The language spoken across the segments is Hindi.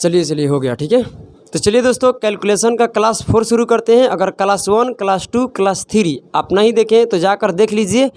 चलिए चलिए हो गया, ठीक है। तो चलिए दोस्तों, कैलकुलेशन का क्लास 4 शुरू करते हैं। अगर क्लास 1, क्लास 2, क्लास 3 आप नहीं देखें तो जाकर देख लीजिए,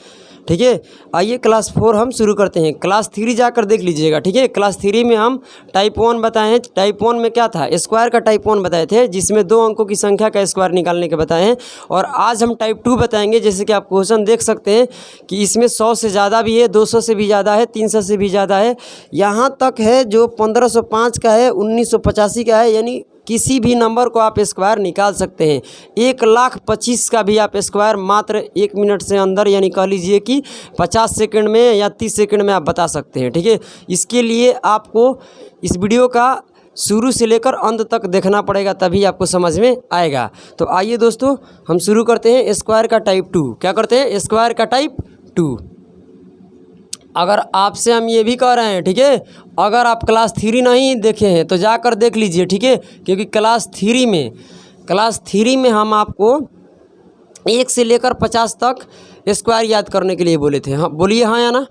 ठीक है। आइए क्लास 4 हम शुरू करते हैं। क्लास 3 जाकर देख लीजिएगा, ठीक है। क्लास 3 में हम टाइप 1 बताए हैं। टाइप 1 में क्या था, स्क्वायर का टाइप 1 बताए थे, जिसमें 2 अंकों की संख्या का स्क्वायर निकालने के बताए हैं। और आज हम टाइप 2 बताएंगे। जैसे कि आप क्वेश्चन देख सकते हैं कि इसमें 100 से ज़्यादा भी है, 200 से भी ज़्यादा है, 300 से भी ज़्यादा है, यहाँ तक है जो 1505 का है, 1985 का है। यानी किसी भी नंबर को आप स्क्वायर निकाल सकते हैं। 1,25,000 का भी आप स्क्वायर मात्र 1 मिनट से अंदर, यानी कह लीजिए कि 50 सेकंड में या 30 सेकंड में आप बता सकते हैं, ठीक है। इसके लिए आपको इस वीडियो का शुरू से लेकर अंत तक देखना पड़ेगा, तभी आपको समझ में आएगा। तो आइए दोस्तों, हम शुरू करते हैं स्क्वायर का टाइप 2। क्या करते हैं, स्क्वायर का टाइप 2। अगर आपसे हम ये भी कह रहे हैं, ठीक है, अगर आप क्लास 3 नहीं देखे हैं तो जाकर देख लीजिए, ठीक है। क्योंकि क्लास 3 में हम आपको 1 से लेकर 50 तक स्क्वायर याद करने के लिए बोले थे। हाँ बोलिए, हाँ या ना,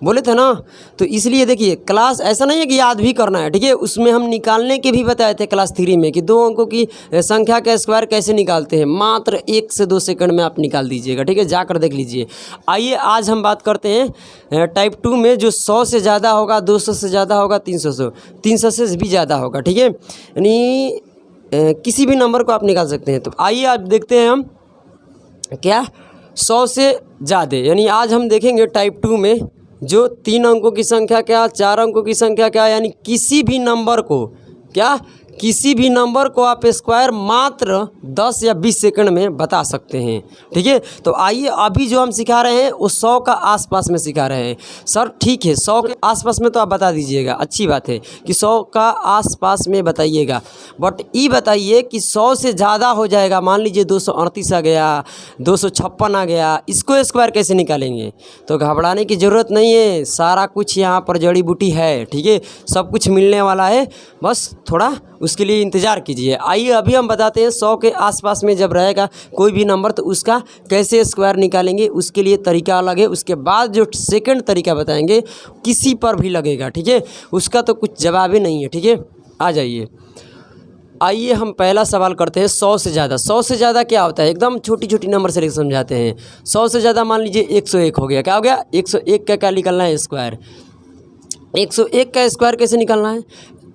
बोले थे ना। तो इसलिए देखिए, क्लास ऐसा नहीं है कि याद भी करना है, ठीक है। उसमें हम निकालने के भी बताए थे क्लास 3 में कि 2 अंकों की संख्या का स्क्वायर कैसे निकालते हैं। मात्र 1 से 2 सेकंड में आप निकाल दीजिएगा, ठीक है। जाकर देख लीजिए। आइए आज हम बात करते हैं टाइप 2 में, जो 100 से ज़्यादा होगा, 200 से ज़्यादा होगा, 300 से भी ज़्यादा होगा, ठीक है। यानी किसी भी नंबर को आप निकाल सकते हैं। तो आइए आज देखते हैं हम क्या 100 से ज़्यादा। यानी आज हम देखेंगे टाइप 2 में जो 3 अंकों की संख्या क्या, 4 अंकों की संख्या क्या, यानी किसी भी नंबर को क्या, किसी भी नंबर को आप स्क्वायर मात्र 10 या 20 सेकंड में बता सकते हैं, ठीक है। तो आइए, अभी जो हम सिखा रहे हैं वो 100 का आसपास में सिखा रहे हैं। सर ठीक है, 100 के आसपास में तो आप बता दीजिएगा, अच्छी बात है कि 100 का आसपास में बताइएगा। बट ये बताइए कि 100 से ज़्यादा हो जाएगा, मान लीजिए 238 आ गया, 256 आ गया, इसको स्क्वायर कैसे निकालेंगे। तो घबराने की ज़रूरत नहीं है, सारा कुछ यहाँ पर जड़ी बूटी है, ठीक है। सब कुछ मिलने वाला है, बस थोड़ा उसके लिए इंतज़ार कीजिए। आइए अभी हम बताते हैं 100 के आसपास में जब रहेगा कोई भी नंबर तो उसका कैसे स्क्वायर निकालेंगे। उसके लिए तरीका अलग है। उसके बाद जो सेकंड तरीका बताएंगे किसी पर भी लगेगा, ठीक है। उसका तो कुछ जवाब ही नहीं है, ठीक है। आ जाइए, आइए हम पहला सवाल करते हैं 100 से ज़्यादा। 100 से ज़्यादा क्या होता है, एकदम छोटी छोटी नंबर से लेकर समझाते हैं। 100 से ज़्यादा मान लीजिए 101 हो गया। क्या हो गया, 101 का क्या निकालना है, स्क्वायर। 101 का स्क्वायर कैसे निकालना है,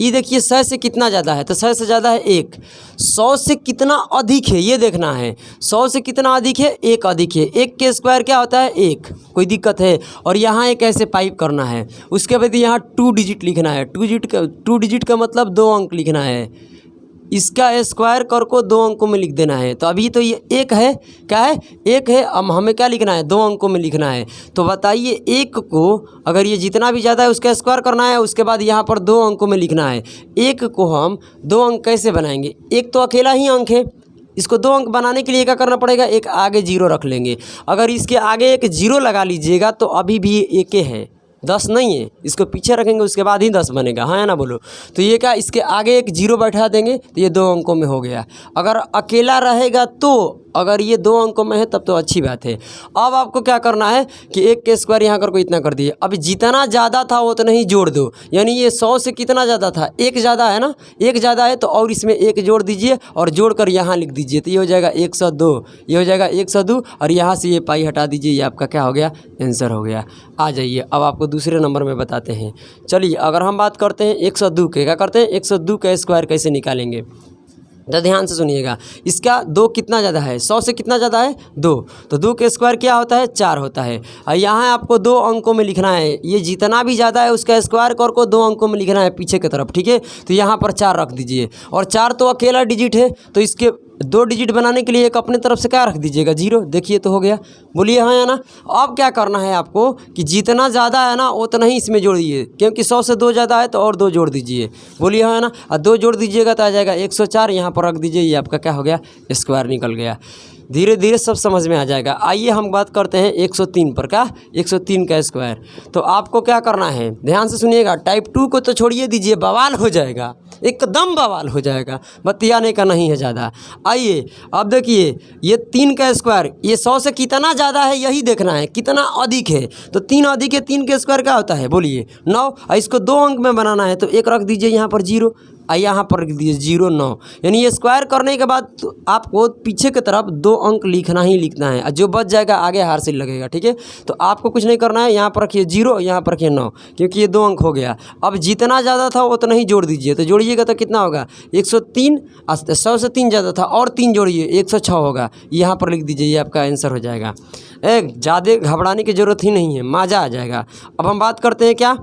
ये देखिए 100 से कितना ज़्यादा है, तो 100 से ज़्यादा है 1। 100 से कितना अधिक है ये देखना है। 100 से कितना अधिक है, 1 अधिक है। 1 के स्क्वायर क्या होता है, 1। कोई दिक्कत है। और यहाँ एक ऐसे पाइप करना है, उसके बाद यहाँ 2 डिजिट लिखना है। 2 डिजिट का मतलब 2 अंक लिखना है। इसका स्क्वायर कर को 2 अंकों में लिख देना है। तो अभी तो ये 1 है, क्या है, 1 है। अब हमें क्या लिखना है, 2 अंकों में लिखना है। तो बताइए 1 को अगर ये जितना भी ज़्यादा है उसका स्क्वायर करना है, उसके बाद यहाँ पर 2 अंकों में लिखना है। 1 को हम 2 अंक कैसे बनाएंगे, 1 तो अकेला ही अंक है। इसको 2 अंक बनाने के लिए क्या करना पड़ेगा, एक आगे 0 रख लेंगे। अगर इसके आगे एक 0 लगा लीजिएगा तो अभी भी 1 है, 10 नहीं है। इसको पीछे रखेंगे उसके बाद ही 10 बनेगा, हाँ या ना बोलो। तो ये क्या, इसके आगे एक 0 बैठा देंगे तो ये 2 अंकों में हो गया। अगर अकेला रहेगा तो, अगर ये 2 अंकों में है तब तो अच्छी बात है। अब आपको क्या करना है कि 1 के स्क्वायर यहाँ कर को इतना कर दिए। अब जितना ज़्यादा था वो तो नहीं जोड़ दो, यानी ये 100 से कितना ज़्यादा था, 1 ज़्यादा है ना, 1 ज़्यादा है तो और इसमें 1 जोड़ दीजिए और जोड़ कर यहाँ लिख दीजिए। तो ये हो जाएगा 102, ये हो जाएगा 102 और यहाँ से ये पाई हटा दीजिए। ये आपका क्या हो गया, आंसर हो गया। आ जाइए अब आपको दूसरे नंबर में बताते हैं। चलिए अगर हम बात करते हैं 102 के, क्या करते हैं, 102 का स्क्वायर कैसे निकालेंगे, तो ध्यान से सुनिएगा। इसका 2 कितना ज़्यादा है, 100 से कितना ज़्यादा है, 2। तो 2 के स्क्वायर क्या होता है, 4 होता है। और यहाँ आपको 2 अंकों में लिखना है। ये जितना भी ज़्यादा है उसका स्क्वायर कर को 2 अंकों में लिखना है पीछे की तरफ, ठीक है। तो यहाँ पर 4 रख दीजिए। और 4 तो अकेला डिजिट है, तो इसके 2 डिजिट बनाने के लिए एक अपने तरफ से क्या रख दीजिएगा, 0। देखिए तो हो गया, बोलिए हाँ या ना। अब क्या करना है आपको कि जितना ज़्यादा है ना उतना ही इसमें जोड़ दीजिए, क्योंकि 100 से 2 ज़्यादा है तो और 2 जोड़ दीजिए। बोलिए हाँ या ना। और 2 जोड़ दीजिएगा तो आ जाएगा 104, यहाँ पर रख दीजिए। ये आपका क्या हो गया, स्क्वायर निकल गया। धीरे धीरे सब समझ में आ जाएगा। आइए हम बात करते हैं 103 पर। क्या, 103 का स्क्वायर। तो आपको क्या करना है, ध्यान से सुनिएगा। टाइप 2 को तो छोड़िए दीजिए, बवाल हो जाएगा, एकदम बवाल हो जाएगा, बतियाने का नहीं है ज़्यादा। आइए अब देखिए, ये 3 का स्क्वायर, ये 100 से कितना ज़्यादा है यही देखना है, कितना अधिक है। तो 3 अधिक है, 3 के स्क्वायर क्या होता है, बोलिए 9। और इसको 2 अंक में बनाना है तो 1 रख दीजिए यहाँ पर 0। और यहाँ पर लिख दीजिए 0 9। यानी ये स्क्वायर करने के बाद तो आपको पीछे की तरफ 2 अंक लिखना ही लिखना है, और जो बच जाएगा आगे हासिल लगेगा। ठीक है, तो आपको कुछ नहीं करना है, यहाँ पर रखिए 0, यहाँ पर रखिए 9, क्योंकि ये 2 अंक हो गया। अब जितना ज़्यादा था उतना ही जोड़ दीजिए, तो जोड़िएगा तो कितना होगा 103, 100 से 3 ज़्यादा था और 3 जोड़िए 106 होगा। यहाँ पर लिख दीजिए, ये आपका आंसर हो जाएगा। ज़्यादा घबराने की ज़रूरत ही नहीं है, मज़ा आ जाएगा। अब हम बात करते हैं क्या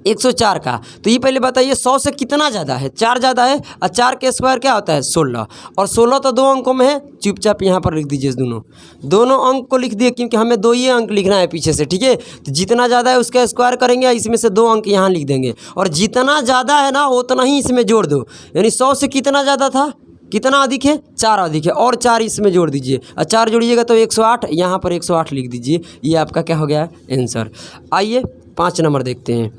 104 का। तो ये पहले बताइए 100 से कितना ज़्यादा है, 4 ज़्यादा है, और 4 के स्क्वायर क्या होता है 16, और 16 तो 2 अंकों में है। चुपचाप यहाँ पर लिख दीजिए दोनों अंक को लिख दिए, क्योंकि हमें 2 ही अंक लिखना है पीछे से। ठीक है, तो जितना ज़्यादा है उसका स्क्वायर करेंगे, इसमें से 2 अंक यहाँ लिख देंगे, और जितना ज़्यादा है ना उतना ही इसमें जोड़ दो। यानी 100 से कितना ज़्यादा था, कितना अधिक है 4 अधिक है, और 4 इसमें जोड़ दीजिए, और 4 जोड़िएगा तो 108, यहाँ पर 108 लिख दीजिए। ये आपका क्या हो गया है आंसर। आइए 5 नंबर देखते हैं।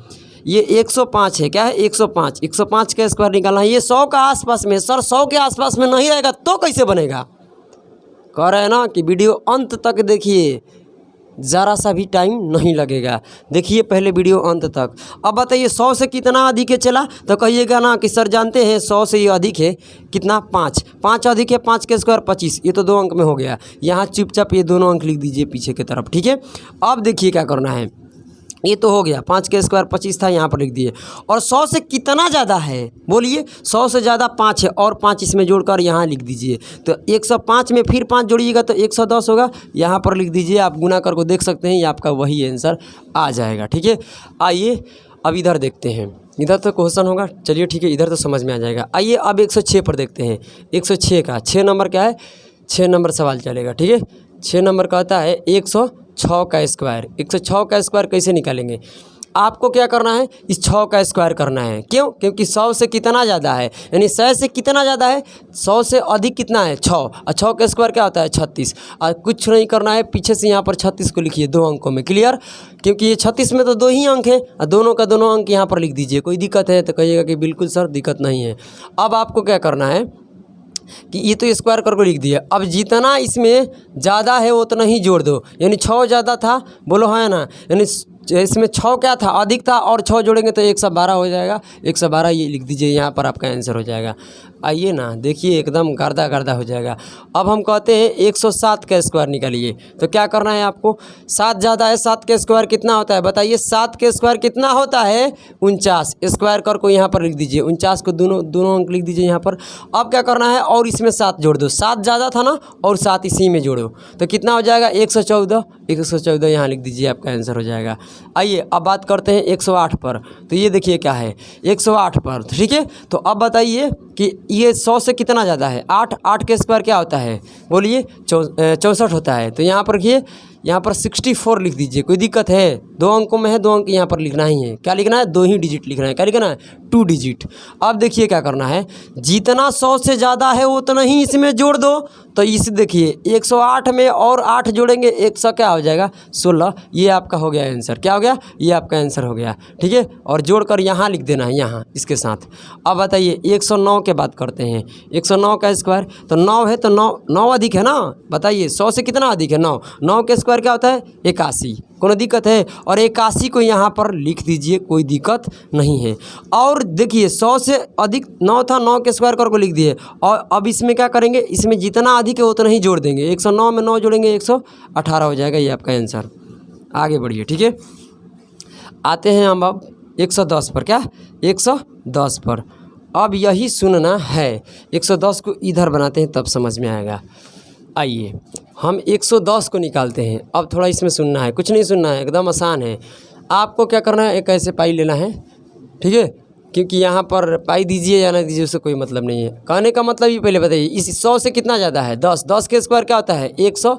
ये 105 है, क्या है 105, 105 का स्क्वायर निकालना है। ये 100 का आसपास में, सर 100 के आसपास में नहीं रहेगा तो कैसे बनेगा, कह रहे हैं ना कि वीडियो अंत तक देखिए, ज़रा सा भी टाइम नहीं लगेगा, देखिए पहले वीडियो अंत तक। अब बताइए 100 से कितना अधिक है चला, तो कहिएगा ना कि सर जानते हैं 100 से ये अधिक है कितना 5 अधिक है, 5 के स्क्वायर 25, ये तो 2 अंक में हो गया। यहाँ चुपचाप ये दोनों अंक लिख दीजिए पीछे की तरफ। ठीक है, अब देखिए क्या करना है, ये तो हो गया 5 के स्क्वायर 25 था, यहाँ पर लिख दिए। और 100 से कितना ज़्यादा है बोलिए, 100 से ज़्यादा 5 है, और 5 इसमें जोड़कर यहाँ लिख दीजिए। तो 105 में फिर 5 जोड़िएगा तो 110 होगा, यहाँ पर लिख दीजिए। आप गुना करके देख सकते हैं, ये आपका वही आंसर आ जाएगा। ठीक है, आइए अब इधर देखते हैं, इधर तो क्वेश्चन होगा, चलिए ठीक है, इधर तो समझ में आ जाएगा। आइए अब 106 पर देखते हैं। 106 का 6 नंबर क्या है, 6 नंबर सवाल चलेगा। ठीक है, 6 नंबर कहता है 106 का स्क्वायर। 106 का स्क्वायर कैसे निकालेंगे, आपको क्या करना है, इस 6 का स्क्वायर करना है। क्यों, क्योंकि 100 से कितना ज़्यादा है, यानी 100 से कितना ज़्यादा है, 100 से अधिक कितना है 6, और 6 का स्क्वायर क्या होता है 36। और कुछ नहीं करना है, पीछे से यहाँ पर 36 को लिखिए 2 अंकों में, क्लियर, क्योंकि ये 36 में तो 2 ही अंक हैं, और दोनों का दोनों अंक यहाँ पर लिख दीजिए। कोई दिक्कत है तो कहिएगा कि बिल्कुल सर दिक्कत नहीं है। अब आपको क्या करना है कि ये तो स्क्वायर करके लिख दिया, अब जितना इसमें ज़्यादा है उतना ही जोड़ दो। यानी 6 ज़्यादा था, बोलो है ना, यानी इसमें 6 क्या था अधिक था, और 6 जोड़ेंगे तो 112 हो जाएगा। 112 ये लिख दीजिए, यहाँ पर आपका आंसर हो जाएगा। आइए ना देखिए, एकदम गर्दा गर्दा हो जाएगा। अब हम कहते हैं 107 का स्क्वायर निकालिए, तो क्या करना है आपको, 7 ज़्यादा है, 7 का स्क्वायर कितना होता है बताइए, 7 का स्क्वायर कितना होता है 49। स्क्वायर कर को यहाँ पर लिख दीजिए, 49 को दोनों अंक लिख दीजिए यहाँ पर। अब क्या करना है, और इसमें 7 जोड़ दो, 7 ज़्यादा था ना, और 7 इसी में जोड़ो तो कितना हो जाएगा 114। 114 यहाँ लिख दीजिए, आपका आंसर हो जाएगा। आइए अब बात करते हैं 108 पर। तो ये देखिए क्या है 108 पर, ठीक है। तो अब बताइए कि ये 100 से कितना ज़्यादा है, 8 के स्क्वायर क्या होता है बोलिए 64 होता है। तो यहाँ पर रखिए, यहाँ पर 64 लिख दीजिए। कोई दिक्कत है, 2 अंकों में है, 2 अंक यहाँ पर लिखना ही है। क्या लिखना है, 2 ही डिजिट लिखना है। क्या लिखना है 2 डिजिट। अब देखिए क्या करना है, जितना 100 से ज़्यादा है उतना ही इसमें जोड़ दो। तो इसे देखिए 108 में और 8 जोड़ेंगे 100 क्या हो जाएगा 16। ये आपका हो गया आंसर। क्या हो गया, ये आपका आंसर हो गया, ठीक है। और जोड़कर यहाँ लिख देना है, यहाँ इसके साथ। अब बताइए 109 के बात करते हैं। 109 का स्क्वायर, तो 9 है तो 9 अधिक है ना, बताइए 100 से कितना अधिक है 9 के स्क्वायर क्या होता है 81। कोई दिक्कत है, और 81 को यहाँ पर लिख दीजिए, कोई दिक्कत नहीं है। और देखिए 100 से अधिक 9 था, 9 के स्क्वायर कर को लिख दिए। और अब इसमें क्या करेंगे, इसमें जितना अधिक है उतना ही जोड़ देंगे। 109 में 9 जोड़ेंगे 118 हो जाएगा, ये आपका आंसर। आगे बढ़िए, ठीक है। आते हैं हम अब 110 पर। क्या 110 पर, अब यही सुनना है। 110 को इधर बनाते हैं तब समझ में आएगा। आइए हम 110 को निकालते हैं। अब थोड़ा इसमें सुनना है, कुछ नहीं सुनना है, एकदम आसान है। आपको क्या करना है, एक ऐसे पाई लेना है, ठीक है। क्योंकि यहाँ पर पाई दीजिए या ना दीजिए उससे कोई मतलब नहीं है। कहने का मतलब ये पहले बताइए, इस 100 से कितना ज़्यादा है 10। 10 के स्क्वायर क्या होता है 100,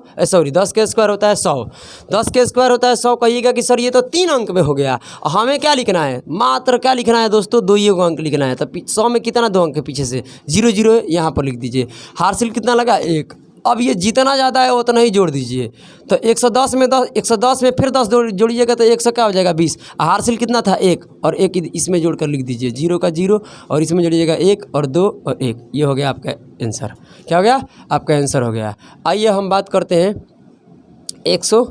10 के स्क्वायर होता है 100। 10 के स्क्वायर होता है 100। कहिएगा कि सर ये तो 3 अंक में हो गया। हमें क्या लिखना है, मात्र क्या लिखना है दोस्तों, 2 ही अंक लिखना है। तो 100 में कितना 2 अंक है पीछे से 0 0 यहाँ पर लिख दीजिए। हासिल कितना लगा 1। अब ये जितना ज़्यादा है उतना ही जोड़ दीजिए। तो 110 में 10, 110 में फिर 10 जोड़िएगा तो 100 क्या हो जाएगा 20। हासिल कितना था 1, और 1 इसमें जोड़कर लिख दीजिए। 0 का 0, और इसमें जोड़िएगा 1 और 2 और 1। ये हो गया आपका आंसर। क्या हो गया, आपका आंसर हो गया। आइए हम बात करते हैं 100।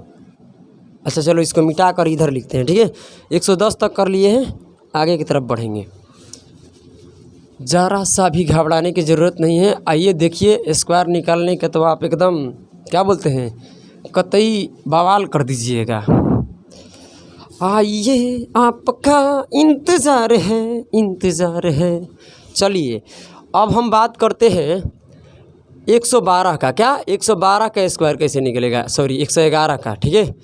अच्छा चलो इसको मिटा कर इधर लिखते हैं, ठीक है। 110 तक कर लिए हैं, आगे की तरफ बढ़ेंगे। ज़रा सा भी घबराने की ज़रूरत नहीं है। आइए देखिए, स्क्वायर निकालने का तो आप एकदम क्या बोलते हैं, कतई बवाल कर दीजिएगा। आइए आपका इंतज़ार है। चलिए अब हम बात करते हैं 112 का। क्या 112 का स्क्वायर कैसे निकलेगा, सॉरी 111 का, ठीक है।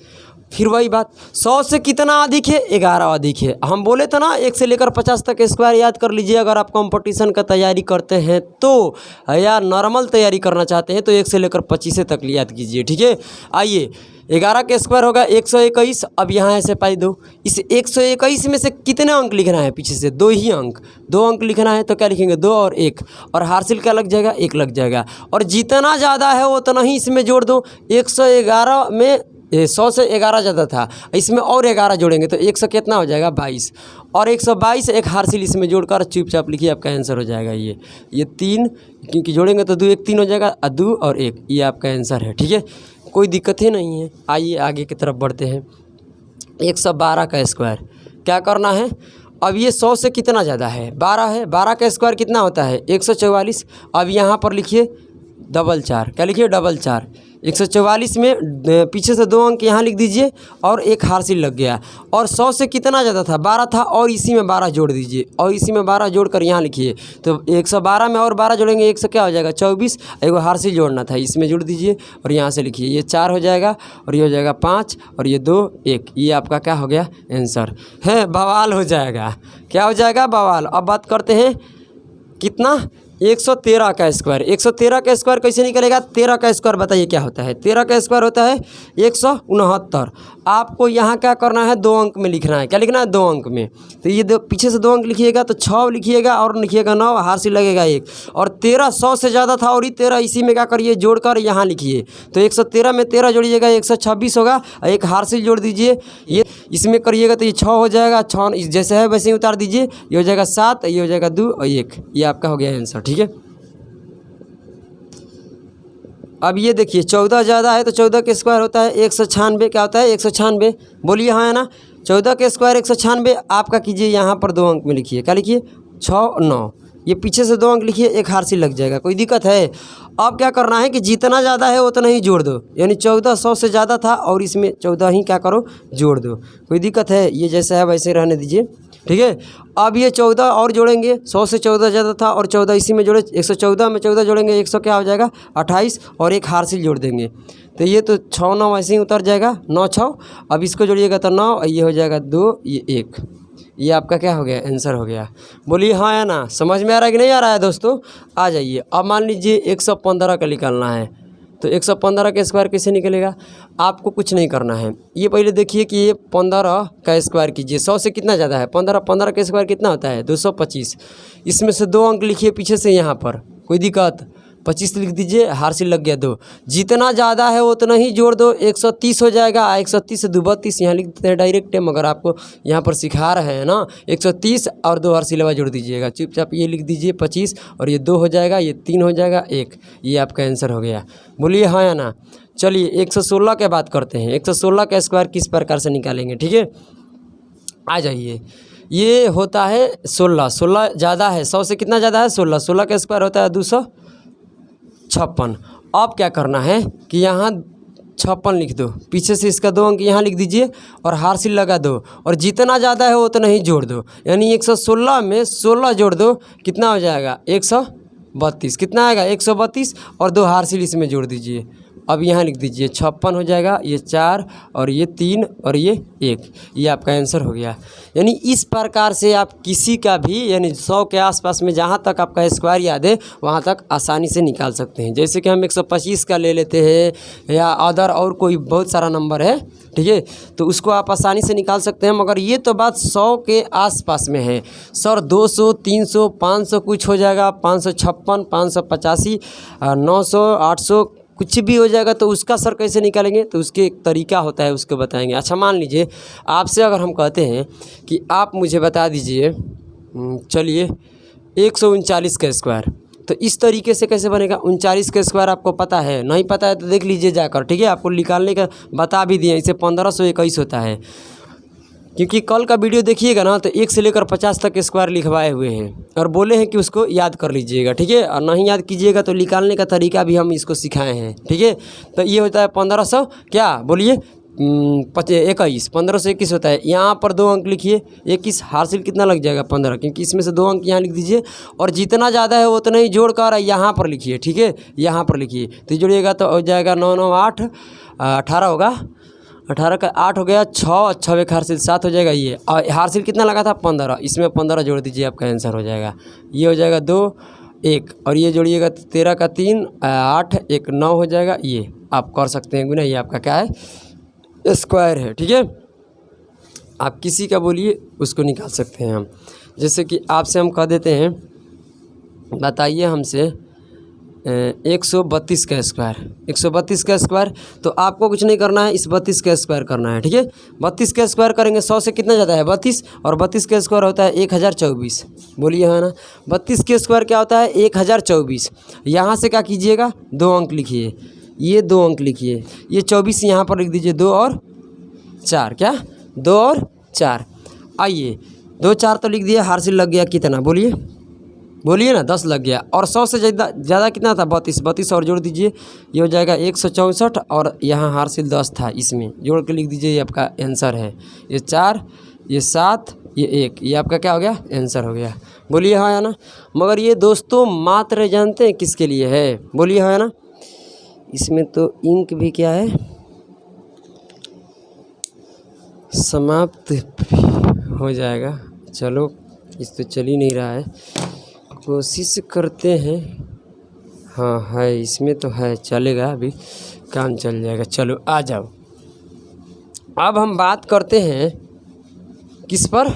फिर वही बात, 100 से कितना अधिक है, 11 अधिक है। हम बोले थे ना 1 से लेकर 50 तक स्क्वायर याद कर लीजिए अगर आप कंपटीशन का तैयारी करते हैं तो, या नॉर्मल तैयारी करना चाहते हैं तो 1 से लेकर 25 तक याद कीजिए, ठीक है। आइए 11 का स्क्वायर होगा 121। अब यहाँ ऐसे पाई दो, इस 121 में से कितने अंक लिखना है, पीछे से 2 ही अंक, 2 अंक लिखना है तो क्या लिखेंगे, 2 और 1, और हार्सिल क्या लग जाएगा, 1 लग जाएगा। और जितना ज़्यादा है उतना ही इसमें जोड़ दो। 111 में 100 से 11 ज़्यादा था, इसमें और 11 जोड़ेंगे तो 100 कितना हो जाएगा, 22, और 122 एक हार्सिल इसमें जोड़कर चुपचाप लिखिए, आपका आंसर हो जाएगा ये 3, क्योंकि जोड़ेंगे तो 2 1 3 हो जाएगा, 2 और 1, ये आपका आंसर है, ठीक है। कोई दिक्कत ही नहीं है। आइए आगे की तरफ बढ़ते हैं। 112 का स्क्वायर क्या करना है, अब ये 100 से कितना ज़्यादा है, 12 है, 12 का स्क्वायर कितना होता है, 144। अब यहाँ पर लिखिए 4, क्या लिखिए 4, 144 में पीछे से 2 अंक यहाँ लिख दीजिए और एक हार्सिल लग गया। और 100 से कितना ज़्यादा था, 12 था, और इसी में 12 जोड़ दीजिए, और इसी में 12 जोड़ कर यहाँ लिखिए। तो 112 में और 12 जोड़ेंगे, 100 क्या हो जाएगा, 24। एगो हार्सिल जोड़ना था, इसमें जोड़ दीजिए और यहाँ से लिखिए, ये 4 हो जाएगा, और ये हो जाएगा 5, और ये 2 1, ये आपका क्या हो गया, आंसर है। बवाल हो जाएगा, क्या हो जाएगा, बवाल। अब बात करते हैं कितना, 113 का स्क्वायर। 113 का स्क्वायर कैसे निकलेगा, 13 का स्क्वायर बताइए क्या होता है, 13 का स्क्वायर होता है 169। आपको यहाँ क्या करना है, 2 अंक में लिखना है, क्या लिखना है, 2 अंक में। तो ये पीछे से 2 अंक लिखिएगा तो 6 लिखिएगा और लिखिएगा 9, हार्सिल लगेगा 1, और 13 100 से ज़्यादा था और ये 13 इसी में क्या करिए, जोड़कर यहाँ लिखिए। तो 113 में 13 जोड़िएगा 126 होगा, एक हार्सिल जोड़ दीजिए, ये इसमें करिएगा तो ये 6 हो जाएगा, 6 जैसे है वैसे ही उतार दीजिए, ये हो जाएगा 7, ये हो जाएगा 2 और 1, ये आपका हो गया आंसर, ठीक है। अब ये देखिए 14 ज़्यादा है तो 14 के स्क्वायर होता है 196, क्या होता है 196, बोलिए हाँ है ना। 14 के स्क्वायर 196 आपका कीजिए, यहाँ पर 2 अंक में लिखिए, क्या लिखिए, 6 9, ये पीछे से 2 अंक लिखिए, एक हार्सिल लग जाएगा, कोई दिक्कत है। अब क्या करना है कि जितना ज़्यादा है उतना ही जोड़ दो, यानी 14 100 से ज़्यादा था और इसमें 14 ही क्या करो, जोड़ दो, कोई दिक्कत है, ये जैसा है वैसे रहने दीजिए, ठीक है। अब ये 14 और जोड़ेंगे, 100 से 14 ज़्यादा था और 14 इसी में जोड़े, 114 में 14 जोड़ेंगे, 100 क्या हो जाएगा, 28, और एक हार्सिल जोड़ देंगे तो ये तो 6 9 ऐसे ही उतर जाएगा, 9 6। अब इसको जोड़िएगा तो 9, ये हो जाएगा 2, ये 1, ये आपका क्या हो गया, आंसर हो गया। बोलिए हाँ या ना, समझ में आ रहा है कि नहीं आ रहा है दोस्तों, आ जाइए। अब मान लीजिए 115 का निकालना है, तो 115 का स्क्वायर कैसे निकलेगा, आपको कुछ नहीं करना है। ये पहले देखिए कि ये 15 का स्क्वायर कीजिए, 100 से कितना ज़्यादा है, 15, 15 का स्क्वायर कितना होता है, 225। इसमें से 2 अंक लिखिए पीछे से, यहाँ पर कोई दिक्कत, 25 लिख दीजिए, हार्सिल लग गया 2। जितना ज़्यादा है उतना ही जोड़ दो, 130 हो जाएगा, 130 से 2 32, यहाँ लिख देते हैं डायरेक्ट है, मगर आपको यहाँ पर सिखा रहे हैं ना, 130 और 2 हार्सिल जोड़ दीजिएगा, चुपचाप ये लिख दीजिए 25, और ये 2 हो जाएगा, ये 3 हो जाएगा, 1, ये आपका आंसर हो गया। बोलिए हाँ या ना। चलिए 116 की बात करते हैं, 116 का स्क्वायर किस प्रकार से निकालेंगे, ठीक है। आ जाइए, ये होता है 16, 16 ज़्यादा है, 100 से कितना ज़्यादा है, 16, 16 का स्क्वायर होता है 256। अब क्या करना है कि यहाँ 56 लिख दो, पीछे से इसका 2 अंक यहाँ लिख दीजिए और हार्सिल लगा दो, और जितना ज़्यादा है उतना ही जोड़ दो, यानी 116 में 16 जोड़ दो, कितना हो जाएगा, 132, कितना आएगा, 132, और 2 हार्सिल इसमें जोड़ दीजिए। अब यहाँ लिख दीजिए 56 हो जाएगा, ये 4 और ये 3 और ये 1, ये आपका आंसर हो गया। यानी इस प्रकार से आप किसी का भी, यानी 100 के आसपास में जहाँ तक आपका स्क्वायर याद है वहाँ तक आसानी से निकाल सकते हैं। जैसे कि हम 125 का ले लेते हैं या अदर और कोई बहुत सारा नंबर है, ठीक है, तो उसको आप आसानी से निकाल सकते हैं। मगर ये तो बात 100 के आसपास में है, सर 200 300 500 कुछ हो जाएगा, 556 585 900 800 कुछ भी हो जाएगा, तो उसका सर कैसे निकालेंगे, तो उसके एक तरीका होता है, उसको बताएंगे। अच्छा मान लीजिए आपसे अगर हम कहते हैं कि आप मुझे बता दीजिए, चलिए 139 का स्क्वायर, तो इस तरीके से कैसे बनेगा। 39 का स्क्वायर आपको पता है, नहीं पता है तो देख लीजिए जाकर, ठीक है, आपको निकालने का बता भी दिए। इसे 1521 होता है। क्योंकि कल का वीडियो देखिएगा ना तो 1 से लेकर 50 तक स्क्वायर लिखवाए हुए हैं और बोले हैं कि उसको याद कर लीजिएगा, ठीक है। और नहीं याद कीजिएगा तो निकालने का तरीका भी हम इसको सिखाए हैं, ठीक है। तो ये होता है 1500 क्या बोलिए 21, 1521 होता है। यहाँ पर 2 अंक लिखिए, 21 हासिल कितना लग जाएगा 15, क्योंकि इसमें से 2 अंक यहाँ लिख दीजिए और जितना ज़्यादा है उतना ही जोड़ कर यहाँ पर लिखिए, ठीक है। यहाँ पर लिखिए तो जोड़िएगा तो हो जाएगा 9 9 8 18 होगा, 18 का 8 हो गया, 6 6 एक हासिल 7 हो जाएगा। ये और हासिल कितना लगा था 15, इसमें 15 जोड़ दीजिए, आपका आंसर हो जाएगा। ये हो जाएगा 2 1 और ये जोड़िएगा 13 का 3 8 1 9 हो जाएगा। ये आप कर सकते हैं गुना, ये आपका क्या है स्क्वायर है, ठीक है। आप किसी का बोलिए उसको निकाल सकते हैं हम। जैसे कि आपसे हम कह देते हैं बताइए हमसे 132 का स्क्वायर, 132 का स्क्वायर। तो आपको कुछ नहीं करना है, इस 32 का स्क्वायर करना है, ठीक है। 32 का स्क्वायर करेंगे 100 से कितना ज़्यादा है 32, और 32 का स्क्वायर होता है 1024। बोलिए है ना, 32 के स्क्वायर क्या होता है 1024। यहाँ से क्या कीजिएगा 2 अंक लिखिए, ये 2 अंक लिखिए, ये 24 यहाँ पर लिख दीजिए 2 और 4, क्या 2 और 4। आइए 2 4 तो लिख दिया, हासिल लग गया कितना बोलिए, बोलिए ना 10 लग गया। और 100 से ज़्यादा कितना था 32, 32 और जोड़ दीजिए, ये हो जाएगा 164 और यहाँ हासिल 10 था, इसमें जोड़ के लिख दीजिए, ये आपका आंसर है। ये 4 ये 7 ये 1, ये आपका क्या हो गया आंसर हो गया। बोलिए हाँ या ना। मगर ये दोस्तों मात्र जानते हैं किसके लिए है, बोलिए हाँ या ना। इसमें तो इंक भी क्या है समाप्त हो जाएगा। चलो इस तो चल ही नहीं रहा है, कोशिश करते हैं। हाँ है, इसमें तो है, चलेगा, अभी काम चल जाएगा। चलो आ जाओ, अब हम बात करते हैं किस पर।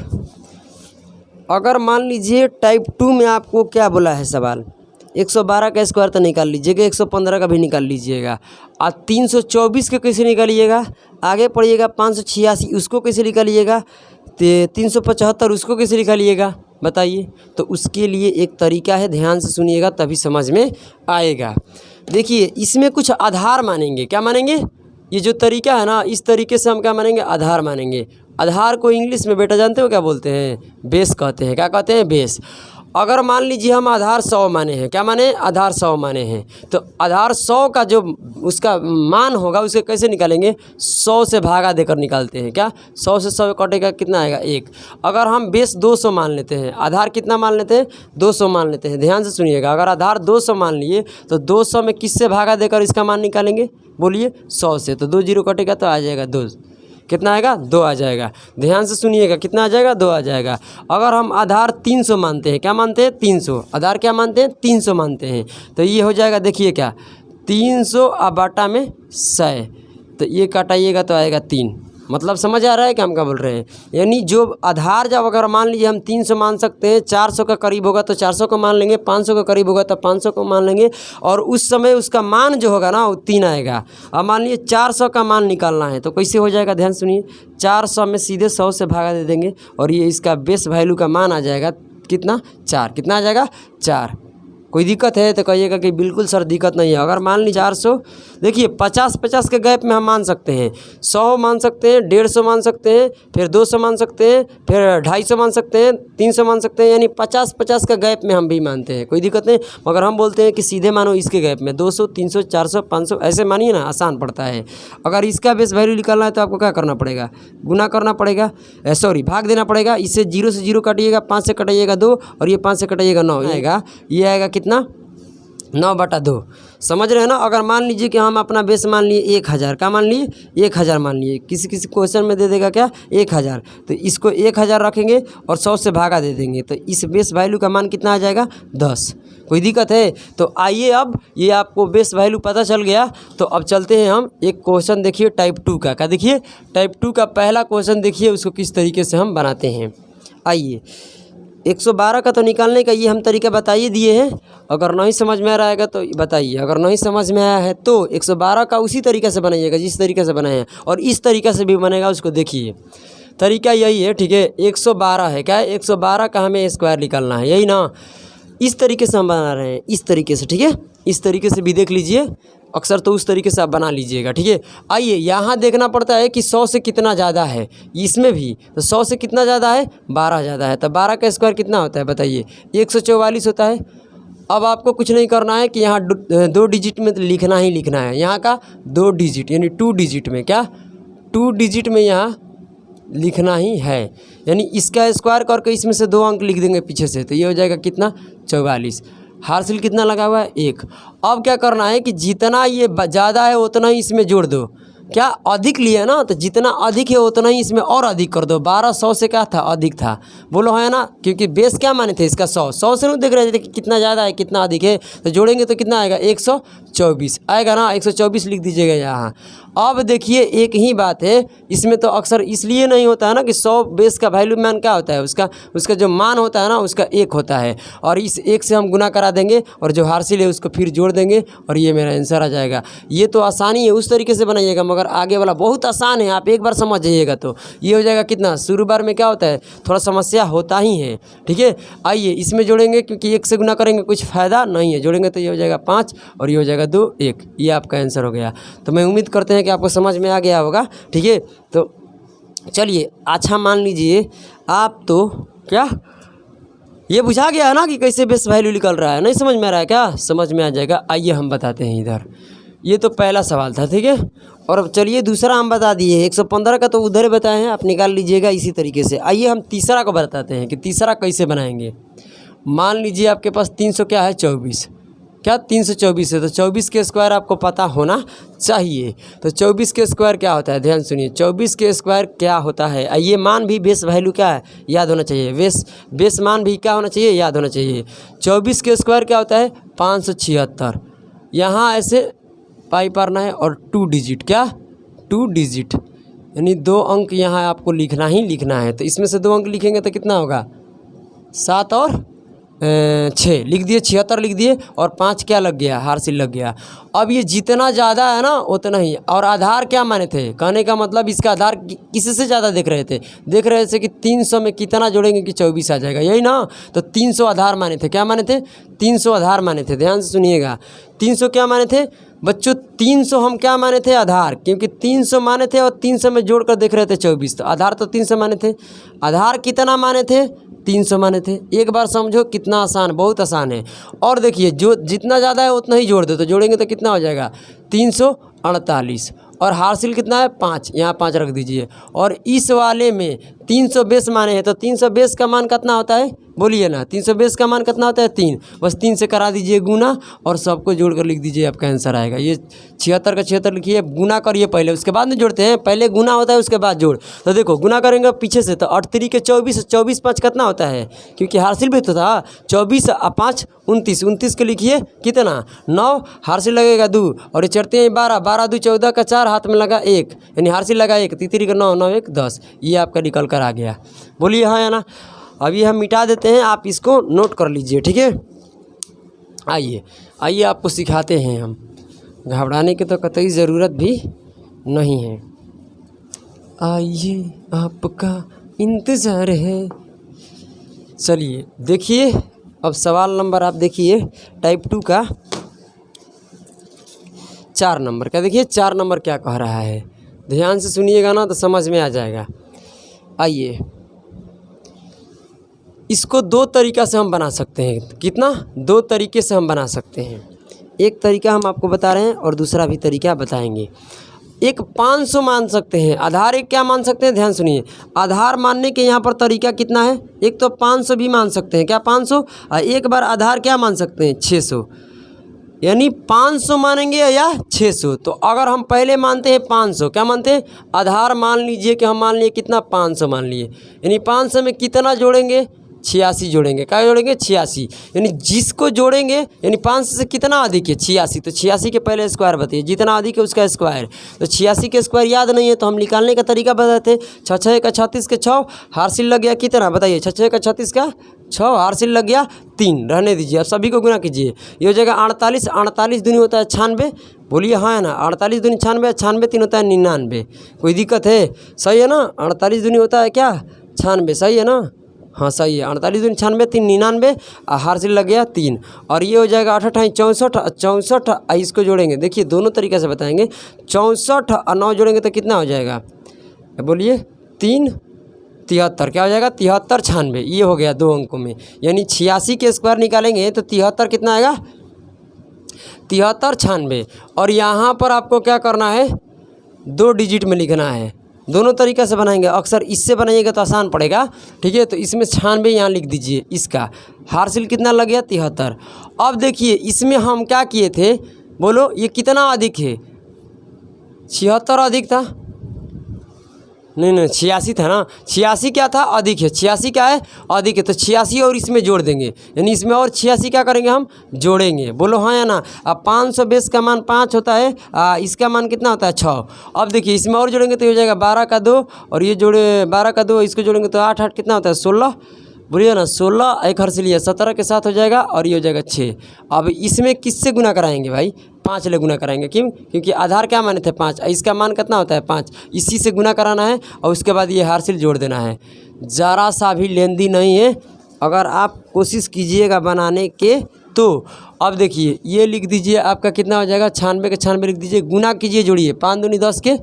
अगर मान लीजिए टाइप 2 में आपको क्या बोला है सवाल, 112 का स्क्वायर तो निकाल लीजिएगा, 115 का भी निकाल लीजिएगा, और 324 का कैसे निकालिएगा, आगे पढ़िएगा 586 उसको कैसे निकालिएगा, 375 उसको कैसे निकालिएगा बताइए। तो उसके लिए एक तरीका है, ध्यान से सुनिएगा तभी समझ में आएगा। देखिए इसमें कुछ आधार मानेंगे, क्या मानेंगे, ये जो तरीका है ना इस तरीके से हम क्या मानेंगे आधार मानेंगे। आधार को इंग्लिश में बेटा जानते हो क्या बोलते हैं, बेस कहते हैं। क्या कहते हैं, बेस। अगर मान लीजिए हम आधार 100 माने हैं, क्या माने आधार 100 माने हैं, तो आधार 100 का जो उसका मान होगा उसे कैसे निकालेंगे, 100 से भागा देकर निकालते हैं। क्या 100 से 100 कटेगा कितना आएगा 1। अगर हम बेस 200 मान लेते हैं, आधार कितना मान लेते हैं 200 मान लेते हैं, ध्यान से सुनिएगा। अगर आधार 200 मान लिए तो 200 में किससे भागा देकर इसका मान निकालेंगे, बोलिए 100 से। तो 2 जीरो कटेगा तो आ जाएगा 2, कितना आएगा 2 आ जाएगा। ध्यान से सुनिएगा कितना आ जाएगा 2 आ जाएगा। अगर हम आधार 300 मानते हैं, क्या मानते हैं 300, आधार क्या मानते हैं 300 मानते हैं, तो ये हो जाएगा देखिए क्या 300 और बाटा में 100, तो ये काटाइएगा तो आएगा 3। मतलब समझ आ रहा है कि हम क्या बोल रहे हैं। यानी जो आधार जब अगर मान लीजिए हम 300 मान सकते हैं, 400 का करीब होगा तो 400 को मान लेंगे, 500 का करीब होगा तो 500 को मान लेंगे, और उस समय उसका मान जो होगा ना वो 3 आएगा। अब मान लीजिए 400 का मान निकालना है तो कैसे हो जाएगा, ध्यान सुनिए। 400 में सीधे 100 से भागा दे देंगे और ये इसका बेस वैल्यू का मान आ जाएगा कितना 4, कितना आ जाएगा 4। कोई दिक्कत है तो कहिएगा कि बिल्कुल सर दिक्कत नहीं है। अगर मान लीजिए 400, देखिए 50-50 के गैप में हम मान सकते हैं, 100 मान सकते हैं, 150 मान सकते हैं, फिर 200 मान सकते हैं, फिर 250 मान सकते हैं, 300 मान सकते हैं, यानी 50-50 का गैप में हम भी मानते हैं, कोई दिक्कत नहीं। मगर हम बोलते हैं कि सीधे मानो इसके गैप में 200, 300, 400, 500 ऐसे मानिए ना, आसान पड़ता है। अगर इसका बेस वैल्यू निकालना है तो आपको क्या करना पड़ेगा, गुना करना पड़ेगा, सॉरी भाग देना पड़ेगा। इससे 0 से 0 काटिएगा, 5 से कटाइएगा 2 और ये 5 से कटाइएगा 9 आएगा, ये आएगा कितना 9/2। समझ रहे हैं ना। अगर मान लीजिए कि हम अपना बेस मान लिए 1000, क्या मान लिए 1000 मान लिए, किसी किसी क्वेश्चन में दे देगा क्या 1000, तो इसको 1000 रखेंगे और 100 से भागा दे देंगे, तो इस बेस वैल्यू का मान कितना आ जाएगा 10। कोई दिक्कत है तो आइए, अब ये आपको बेस वैल्यू पता चल गया तो अब चलते हैं हम एक क्वेश्चन देखिए टाइप 2 का। क्या देखिए टाइप 2 का पहला क्वेश्चन देखिए, उसको किस तरीके से हम बनाते हैं। आइए 112 का तो निकालने का ये हम तरीका बताइए दिए हैं, अगर नहीं समझ में आ रहा है तो बताइए। अगर नहीं समझ में आया है तो 112 का उसी तरीके से बनाइएगा जिस तरीके से बनाए हैं, और इस तरीके से भी बनेगा उसको देखिए। तरीका यही है, ठीक है। 112 है, क्या है 112 का हमें स्क्वायर निकालना है, यही ना। इस तरीके से हम बना रहे हैं, इस तरीके से, ठीक है। इस तरीके से भी देख लीजिए, अक्सर तो उस तरीके से आप बना लीजिएगा, ठीक है। आइए यहाँ देखना पड़ता है कि 100 से कितना ज़्यादा है, इसमें भी तो 100 से कितना ज़्यादा है, 12 ज़्यादा है, तो 12 का स्क्वायर कितना होता है बताइए, 144 होता है। अब आपको कुछ नहीं करना है कि यहाँ 2 डिजिट में लिखना ही लिखना है, यहाँ का 2 डिजिट यानी 2 डिजिट में, क्या 2 डिजिट में यहाँ लिखना ही है, यानी इसका स्क्वायर करके इसमें से 2 अंक लिख देंगे पीछे से, तो ये हो जाएगा कितना 44। हासिल कितना लगा हुआ है 1। अब क्या करना है कि जितना ये ज़्यादा है उतना ही इसमें जोड़ दो, क्या अधिक लिया ना, तो जितना अधिक है उतना ही इसमें और अधिक कर दो। 1200 से क्या था, अधिक था, बोलो है ना, क्योंकि बेस क्या माने थे इसका 100 से नहीं देख रहे थे कि कितना ज़्यादा है कितना अधिक है, तो जोड़ेंगे तो कितना आएगा 124 आएगा ना, 124 लिख दीजिएगा यहाँ। अब देखिए एक ही बात है, इसमें तो अक्सर इसलिए नहीं होता है ना कि 100 बेस का वैल्यू मान क्या होता है, उसका जो मान होता है ना उसका 1 होता है, और इस 1 से हम गुना करा देंगे और जो हासिल है उसको फिर जोड़ देंगे और ये मेरा आंसर आ जाएगा। ये तो आसानी है, उस तरीके से बनाइएगा, मगर आगे वाला बहुत आसान है, आप एक बार समझ जाइएगा तो ये हो जाएगा कितना। शुरू बार में क्या होता है, थोड़ा समस्या होता ही है, ठीक है। आइए इसमें जोड़ेंगे, क्योंकि 1 से गुना करेंगे कुछ फ़ायदा नहीं है, जोड़ेंगे तो ये हो जाएगा 5 और ये हो जाएगा 2 1, ये आपका आंसर हो गया। तो मैं उम्मीद करते हैं कि आपको समझ में आ गया होगा, ठीक है। तो चलिए अच्छा मान लीजिए आप तो क्या ये बुझा गया है ना कि कैसे बेस वैल्यू निकल रहा है, नहीं समझ में आ रहा है क्या, समझ में आ जाएगा। आइए हम बताते हैं इधर, ये तो पहला सवाल था, ठीक है। और अब चलिए दूसरा हम बता दिए, 115 का तो उधर बताए हैं, आप निकाल लीजिएगा इसी तरीके से। आइए हम तीसरा को बताते हैं कि तीसरा कैसे बनाएंगे। मान लीजिए आपके पास 300 क्या है 24, क्या 324 है, तो 24 के स्क्वायर आपको पता होना चाहिए। तो 24 के स्क्वायर क्या होता है, ध्यान सुनिए, 24 के स्क्वायर क्या होता है, ये मान भी बेस वैल्यू क्या है याद होना चाहिए, बेस मान भी क्या होना चाहिए, याद होना चाहिए। 24 के स्क्वायर क्या होता है 576, यहाँ ऐसे पाई पारना है और 2 डिजिट, क्या 2 डिजिट यानी 2 अंक यहाँ आपको लिखना ही लिखना है। तो इसमें से 2 अंक लिखेंगे तो कितना होगा 7 और 6 लिख दिए, 76 लिख दिए, और 5 क्या लग गया, हासिल लग गया। अब ये जितना ज़्यादा है ना उतना ही, और आधार क्या माने थे, कहने का मतलब इसका आधार किसी से ज़्यादा देख रहे थे कि 300 में कितना जोड़ेंगे कि 24 आ जाएगा, यही ना। तो 300 आधार माने थे, क्या माने थे 300 आधार माने थे, ध्यान से सुनिएगा। 300 क्या माने थे बच्चों, 300 हम क्या माने थे आधार, क्योंकि 300 माने थे और 300 में जोड़ कर देख रहे थे 24, तो आधार तो 300 माने थे। आधार कितना माने थे 300 माने थे। एक बार समझो कितना आसान, बहुत आसान है। और देखिए जो जितना ज़्यादा है उतना ही जोड़ दो, तो जोड़ेंगे तो कितना हो जाएगा 348, और हासिल कितना है 5, यहाँ 5 रख दीजिए। और इस वाले में 300 बेस माने हैं, तो 300 बेस का मान कितना होता है बोलिए ना, 300 बेस का मान कितना होता है 3, बस 3 से करा दीजिए गुना और सबको जोड़कर लिख दीजिए, आपका आंसर आएगा। ये 76 का 76 लिखिए, गुना करिए पहले, उसके बाद में जोड़ते हैं, पहले गुना होता है उसके बाद जोड़। तो देखो गुना करेंगे पीछे से, तो 8 3 के 24, 24 5 कितना होता है, क्योंकि हासिल भी तो था 24 और 5 29, 29 के लिखिए कितना 9, हासिल लगेगा 2, और ये चढ़ते हैं 12, 12 2 14 का 4, हाथ में लगा 1, यानी हासिल लगा 1, 3 का 9, 9 1 10, ये आपका निकल कर आ गया। बोलिए हाँ या ना। अभी हम मिटा देते हैं, आप इसको नोट कर लीजिए, ठीक है। आइए आपको सिखाते हैं हम, घबराने की तो कतई ज़रूरत भी नहीं है। आइए आपका इंतज़ार है। चलिए देखिए, अब सवाल नंबर आप देखिए टाइप 2 का 4 नंबर का, देखिए 4 नंबर क्या कह रहा है, ध्यान से सुनिएगा ना तो समझ में आ जाएगा। आइए इसको 2 तरीक़ा से हम बना सकते हैं, कितना 2 तरीके से हम बना सकते हैं। एक तरीका हम आपको बता रहे हैं और दूसरा भी तरीका बताएंगे। एक 500 मान सकते हैं आधार, एक क्या मान सकते हैं, ध्यान सुनिए। आधार मानने के यहाँ पर तरीका कितना है, एक तो 500 भी मान सकते हैं, क्या 500, और एक बार आधार क्या मान सकते हैं 600, यानी 500 मानेंगे या 600। तो अगर हम पहले मानते हैं 500, क्या मानते हैं आधार मान लीजिए कि हम मान लिए कितना 500 मान लिए, यानी 500 में कितना जोड़ेंगे 86 जोड़ेंगे, क्या जोड़ेंगे 86, यानी जिसको जोड़ेंगे यानी 500 से कितना अधिक है 86, तो 86 के पहले स्क्वायर बताइए, जितना अधिक है उसका स्क्वायर। तो 86 के स्क्वायर याद नहीं है तो हम निकालने का तरीका बताते हैं। 6 6 का 36 के 6, हासिल लग गया कितना बताइए, 6 6 का 36 का 6, हासिल लग गया 3, रहने दीजिए, अब सभी को गुना कीजिए, ये हो जाएगा 48, 48 दूनी होता है 96, बोलिए हाँ है ना, 48 दूनी 96, 96 3 होता है 99, कोई दिक्कत है, सही है ना, 48 दूनी होता है क्या 96, सही है ना, हाँ सही है, 48 दूनी 96, 3 99, हासिल लग गया 3, और ये हो जाएगा 8 8 64, 64 इसको जोड़ेंगे, देखिए दोनों तरीके से बताएंगे। 64 और 9 जोड़ेंगे तो कितना हो जाएगा, बोलिए 3 73, क्या हो जाएगा 73 96, ये हो गया 2 अंकों में। यानी 86 के स्क्वायर निकालेंगे तो 73 कितना आएगा, 73 96। और यहाँ पर आपको क्या करना है, 2 डिजिट में लिखना है। दोनों तरीक़े से बनाएंगे, अक्सर इससे बनाइएगा तो आसान पड़ेगा, ठीक है। तो इसमें 96 यहाँ लिख दीजिए, इसका हासिल कितना लग गया 73। अब देखिए इसमें हम क्या किए थे, बोलो ये कितना अधिक है, 76 अधिक था, नहीं 86 था ना, 86 क्या था, अधिक है, 86 क्या है, अधिक है। तो 86 और इसमें जोड़ देंगे, यानी इसमें और 86 क्या करेंगे, हम जोड़ेंगे, बोलो हाँ या ना। अब 500 बेस का मान 5 होता है, इसका मान कितना होता है 6। अब देखिए इसमें और जोड़ेंगे तो हो जाएगा 12 का 2, और ये जोड़े 12 का 2, इसको जोड़ेंगे तो 8 8 कितना होता है 16, बोलिए ना 16, एक हर से लिया 17 के साथ हो जाएगा, और ये हो जाएगा 6। अब इसमें किससे गुना कराएंगे भाई, 5 ले गुना कराएंगे, क्यों, क्योंकि आधार क्या माने थे 5, इसका मान कितना होता है 5, इसी से गुना कराना है, और उसके बाद ये हासिल जोड़ देना है। ज़रा सा भी लेंदी नहीं है, अगर आप कोशिश कीजिएगा बनाने के तो। अब देखिए ये लिख दीजिए, आपका कितना हो जाएगा, 96 के 96 लिख दीजिए, गुना कीजिए, जोड़िए, 5 दूनी 10 के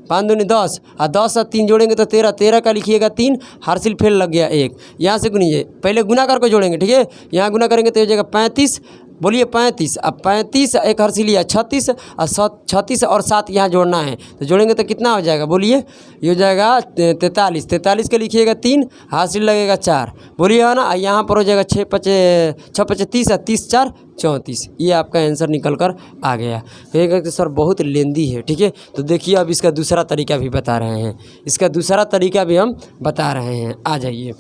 5 दूनी 10, और 10 और 3 जोड़ेंगे तो 13, 13 का लिखिएगा 3, हासिल फेल लग गया 1। यहाँ से गुनिए, पहले गुना करके जोड़ेंगे, ठीक है। यहाँ गुना करेंगे तो हो जाएगा 35, बोलिए 35, अब 35 एक हर से लिया 36, और 36 और 7 यहाँ जोड़ना है, तो जोड़ेंगे तो कितना हो जाएगा, बोलिए ये हो जाएगा 43, 43 का लिखिएगा 3, हासिल लगेगा 4, बोलिए है ना। यहाँ पर हो जाएगा 6 5 30, और 30 4 34, ये आपका आंसर निकल कर आ गया। कहिएगा कि सर बहुत लेंदी है, ठीक है। तो देखिए अब इसका दूसरा तरीका भी बता रहे हैं, इसका दूसरा तरीका भी हम बता रहे हैं, आ जाइए।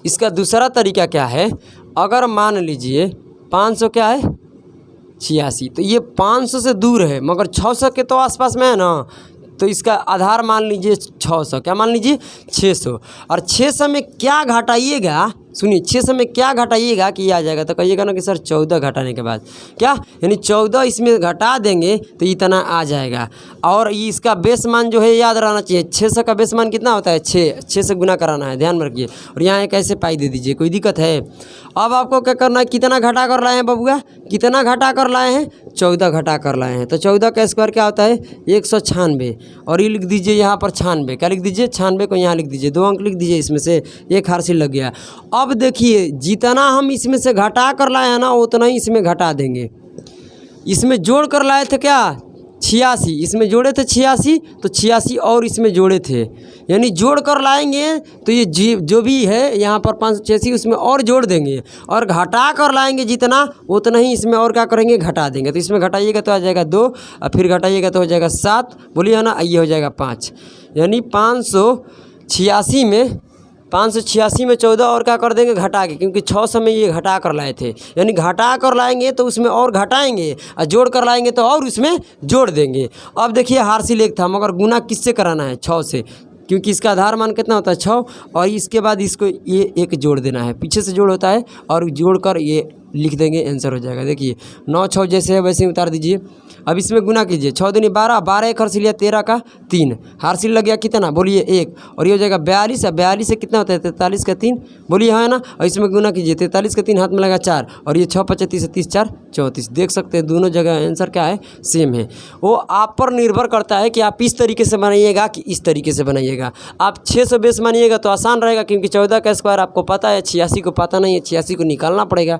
इसका दूसरा तरीका क्या है, अगर मान लीजिए 500 क्या है 86, तो ये 500 से दूर है मगर 600 के तो आसपास में है ना, तो इसका आधार मान लीजिए 600, क्या मान लीजिए 600, और 600 में क्या घटाइएगा, सुनिए 600 में क्या घटाइएगा कि ये आ जाएगा, तो कहिएगा ना कि सर 14 घटाने के बाद क्या, यानी 14 इसमें घटा देंगे तो इतना आ जाएगा। और ये इसका बेस मान जो है याद रहना चाहिए, 600 का बेस मान कितना होता है 6 से गुना कराना है, ध्यान में रखिए। और यहाँ एक ऐसे पाई दे दीजिए, कोई दिक्कत है। अब आपको क्या करना है, कितना घटा कर लाए हैं बबुआ, कितना घटा कर लाए हैं, 14 घटा कर लाए हैं। तो 14 का स्क्वायर क्या होता है 196, और ये लिख दीजिए यहाँ पर 96, क्या लिख दीजिए 96 को यहाँ लिख दीजिए, 2 अंक लिख दीजिए, इसमें से एक हासिल लग गया। अब देखिए जितना हम इसमें से घटा कर लाए हैं ना, उतना ही इसमें घटा देंगे। इसमें जोड़ कर लाए थे क्या 86, इसमें जोड़े थे 86, तो 86 और इसमें जोड़े थे, यानी जोड़ कर लाएंगे तो ये जो भी है यहाँ पर 586 उसमें और जोड़ देंगे, और घटा कर लाएंगे जितना उतना ही इसमें और क्या करेंगे घटा देंगे। तो इसमें घटाइएगा तो आ जाएगा 2, और फिर घटाइएगा तो हो जाएगा 7, बोलिए है ना, ये हो जाएगा 5, यानी 586 में 14 और क्या कर देंगे घटा के, क्योंकि 600 में ये घटा कर लाए थे, यानी घटा कर लाएंगे तो उसमें और घटाएंगे, और जोड़ कर लाएंगे तो और उसमें जोड़ देंगे। अब देखिए हासिल एक था, मगर गुना किससे कराना है 6 से, क्योंकि इसका आधार मान कितना होता है 6, और इसके बाद इसको ये एक जोड़ देना है, पीछे से जोड़ होता है, और जोड़कर ये लिख देंगे, आंसर हो जाएगा। देखिए 9 6 जैसे है वैसे ही उतार दीजिए। अब इसमें गुना कीजिए, 6 दूनी 12, 12 एक हर से लिया 13 का 3, हासिल लग गया कितना, बोलिए 1, और ये हो जाएगा 42, और 42 से कितना होता है 43 का 3, बोलिए है ना। और इसमें गुना कीजिए, 43 का 3 हाथ में लगा 4, और ये 6 5 30 30 4 34। देख सकते हैं दोनों जगह आंसर क्या है, सेम है। वो आप पर निर्भर करता है कि आप इस तरीके से बनाइएगा कि इस तरीके से बनाइएगा। आप 600 बेस मानिएगा तो आसान रहेगा, क्योंकि 14 का स्क्वायर आपको पता है, 86 को पता नहीं है, 86 को निकालना पड़ेगा,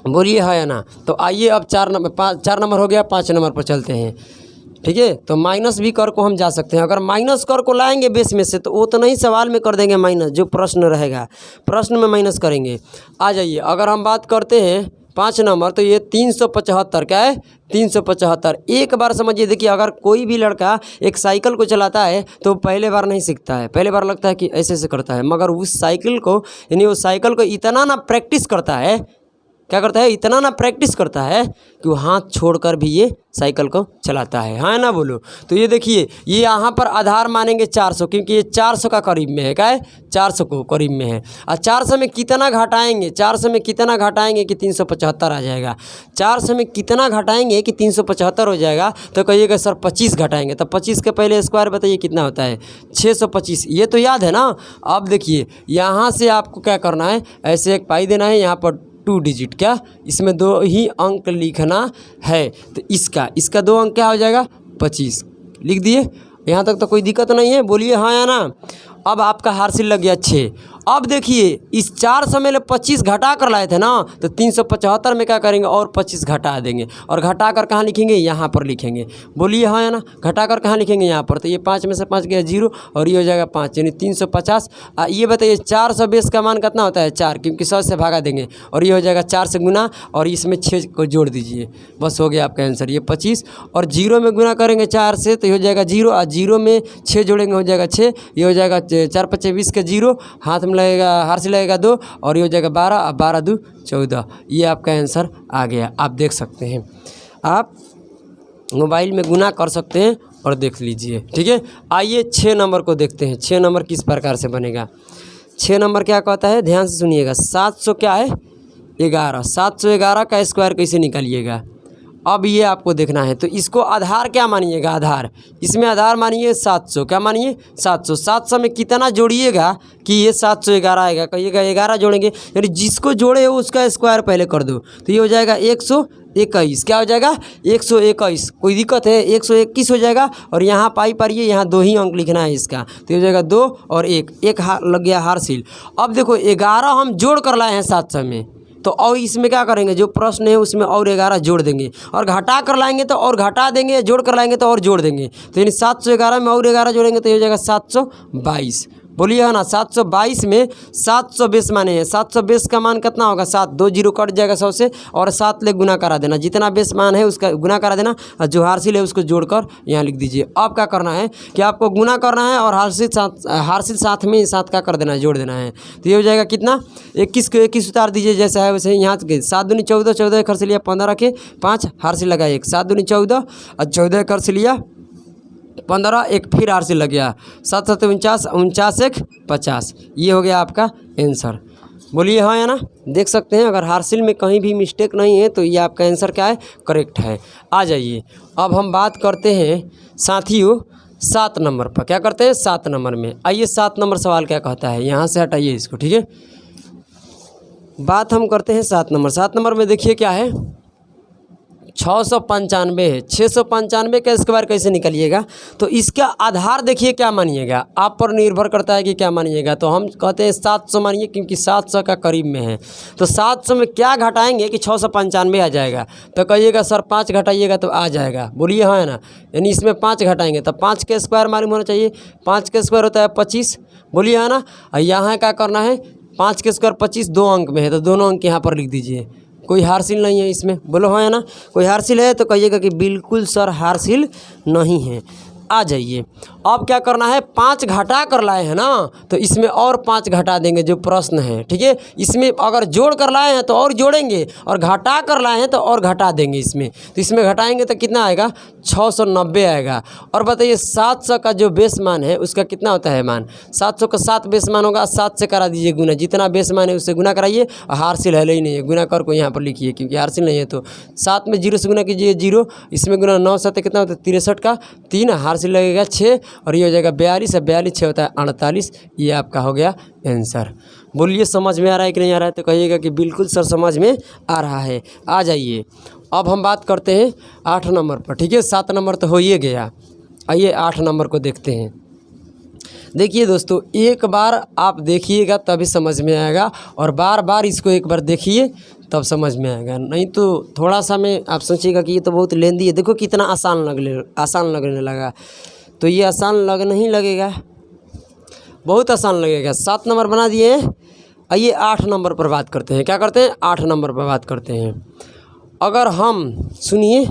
बोलिए है या ना। तो आइए अब 4 नंबर हो गया, 5 नंबर पर चलते हैं, ठीक है। तो माइनस भी कर को हम जा सकते हैं, अगर माइनस कर को लाएंगे बेस में से तो उतना ही सवाल में कर देंगे माइनस, जो प्रश्न रहेगा प्रश्न में माइनस करेंगे। आ जाइए, अगर हम बात करते हैं 5 नंबर, तो ये 375 क्या है 375। एक बार समझिए, देखिए अगर कोई भी लड़का एक साइकिल को चलाता है तो पहले बार नहीं सीखता है, पहले बार लगता है कि ऐसे ऐसे करता है, मगर उस साइकिल को, यानी उस साइकिल को इतना ना प्रैक्टिस करता है, क्या करता है, इतना ना प्रैक्टिस करता है कि वो हाथ छोड़कर भी ये साइकिल को चलाता है, हाँ ना बोलो। तो ये देखिए, ये यहाँ पर आधार मानेंगे 400, क्योंकि ये 400 का करीब में है, क्या है 400 को करीब में है। और 400 में कितना घटाएंगे, 400 में कितना घटाएंगे कि 375 आ जाएगा। 400 में कितना घटाएंगे कि 375 हो जाएगा। तो कहिएगा सर 25 घटाएंगे, तो 25 के पहले स्क्वायर बताइए कितना होता है, 625। ये तो याद है ना। अब देखिए यहाँ से आपको क्या करना है, ऐसे एक पाई देना है, यहाँ पर 2 डिजिट, क्या इसमें 2 ही अंक लिखना है। तो इसका 2 अंक क्या हो जाएगा, 25 लिख दिए। यहाँ तक तो कोई दिक्कत नहीं है, बोलिए हाँ या ना। अब आपका हार्सिल लग गया 6। अब देखिए इस 400 में 25 घटा कर लाए थे ना, तो 375 में क्या करेंगे और 25 घटा देंगे, और घटा कर कहाँ लिखेंगे, यहाँ पर लिखेंगे। बोलिए हाँ या ना। घटा कर कहाँ लिखेंगे, यहाँ पर। तो ये 5 में से 5 गया 0, और ये हो जाएगा 5, यानी 350। ये बताइए 400 बेस का मान कितना होता है, 4, क्योंकि 100 से भागा देंगे, और ये हो जाएगा 4 से गुना, और इसमें 6 को जोड़ दीजिए, बस हो गया आपका आंसर। ये 25, और 0 में गुना करेंगे 4 से तो ये हो जाएगा 0, और 0 में 6 जोड़ेंगे हो जाएगा 6, ये हो जाएगा 4 5 20 के 0, हाथ में लगेगा, हार्सिल लगेगा 2, और ये हो जाएगा 12, और 12 2 14। ये आपका आंसर आ गया। आप देख सकते हैं, आप मोबाइल में गुना कर सकते हैं और देख लीजिए, ठीक है। आइए 6 नंबर को देखते हैं। 6 नंबर किस प्रकार से बनेगा। 6 नंबर क्या कहता है, ध्यान से सुनिएगा। 700 क्या है, 11। 711 का स्क्वायर कैसे निकालिएगा, अब ये आपको देखना है। तो इसको आधार क्या मानिएगा, आधार, इसमें आधार मानिए 700, क्या मानिए 700। 700 में कितना जोड़िएगा कि ये 711 आएगा, कहिएगा 11 जोड़ेंगे, यानी जिसको जोड़े हो उसका स्क्वायर पहले कर दो। तो ये हो जाएगा 121, क्या हो जाएगा 121। कोई दिक्कत है, 121 हो जाएगा, और यहाँ पाई पारिए, यहाँ 2 ही अंक लिखना है इसका। तो ये हो जाएगा 2 और 1 लग गया हार्सिल। अब देखो 11 हम जोड़ कर लाए हैं 700 में, तो और इसमें क्या करेंगे, जो प्रश्न है उसमें और 11 जोड़ देंगे, और घटा कर लाएंगे तो और घटा देंगे, जोड़ कर लाएंगे तो और जोड़ देंगे। तो यानी 711 में और 11 जोड़ेंगे तो ये हो जाएगा 722। बोलिए है ना। 722 में 700 बेस माने हैं, 700 बेस का मान कितना होगा, 7, 2 जीरो कट जाएगा 100 से, और 7 ले गुना करा देना, जितना बेस मान है उसका गुना करा देना, और जो हार्सिल है उसको जोड़कर यहाँ लिख दीजिए। अब क्या करना है कि आपको गुना करना है, और हार्सिल साथ में 7 का कर देना है, जोड़ देना है। तो ये हो जाएगा कितना, 21 को 21 उतार दीजिए जैसा है वैसे ही। यहाँ 7 दूनी 14, 14 एक हार्सिल लिया 15 रखे, 5 हार्सिल लगा 1, 7 दूनी 14, और 14 एक हार्सिल लिया 15, एक फिर हार्सिल लग गया 7 7 49, 49 1 50। ये हो गया आपका आंसर। बोलिए हाँ या ना। देख सकते हैं, अगर हार्सिल में कहीं भी मिस्टेक नहीं है तो ये आपका आंसर क्या है, करेक्ट है। आ जाइए अब हम बात करते हैं साथियों 7 नंबर पर। क्या करते हैं 7 नंबर में। आइए 7 नंबर सवाल क्या कहता है, यहाँ से हटाइए इसको, ठीक है। बात हम करते हैं 7 नंबर। 7 नंबर में देखिए क्या है, 695 है। 695 का स्क्वायर कैसे निकलिएगा, तो इसका आधार देखिए क्या मानिएगा, आप पर निर्भर करता है कि क्या मानिएगा। तो हम कहते हैं 700 मानिए, क्योंकि 700 का करीब में है। तो 700 में क्या घटाएंगे कि 695 आ जाएगा। तो कहिएगा सर 5 घटाइएगा तो आ जाएगा, बोलिए हाँ है ना। यानी इसमें 5 घटाएंगे तो 5 का स्क्वायर मालूम होना चाहिए। 5 का स्क्वायर होता है 25, बोलिए है ना। और यहाँ क्या करना है, 5 के स्क्वायर 25 2 अंक में है, तो दोनों अंक यहाँ पर लिख दीजिए। कोई हार्सिल नहीं है इसमें, बोलो हाँ है ना। कोई हार्सिल है तो कहिएगा कि बिल्कुल सर हार्सिल नहीं है। आ जाइए अब क्या करना है, 5 घटा कर लाए हैं ना, तो इसमें और 5 घटा देंगे जो प्रश्न है, ठीक है। इसमें अगर जोड़ कर लाए हैं तो और जोड़ेंगे, और घटा कर लाए हैं तो और घटा देंगे इसमें। तो इसमें घटाएंगे तो कितना आएगा, 690 आएगा। और बताइए 700 का जो बेस मान है उसका कितना होता है मान, 700 का 7 बेस मान होगा, 7 से करा दीजिए गुना, जितना बेस मान है उससे गुना कराइए। और हार्सिल है ही नहीं है, गुना कर को यहाँ पर लिखिए, क्योंकि हार्सिल नहीं है। तो 7 में 0 से गुना कीजिए 0, इसमें गुना 9 7 कितना होता है 63 का 3, हार्सिल लगेगा 6, और ये हो जाएगा 42, 42 6 होता है 48। ये आपका हो गया आंसर। बोलिए समझ में आ रहा है कि नहीं आ रहा है, तो कहिएगा कि बिल्कुल सर समझ में आ रहा है। आ जाइए अब हम बात करते हैं 8 नंबर पर, ठीक है। 7 नंबर तो हो ही गया, आइए 8 नंबर को देखते हैं। देखिए दोस्तों, एक बार आप देखिएगा तभी समझ में आएगा, और बार बार इसको एक बार देखिए तब समझ में आएगा, नहीं तो थोड़ा सा में आप सोचिएगा कि ये तो बहुत लेंदी है। देखो कितना आसान लगने लगा, तो ये आसान नहीं लगेगा, बहुत आसान लगेगा। 7 नंबर बना दिए। आइए 8 नंबर पर बात करते हैं। क्या करते हैं, 8 नंबर पर बात करते हैं। अगर हम सुनिए,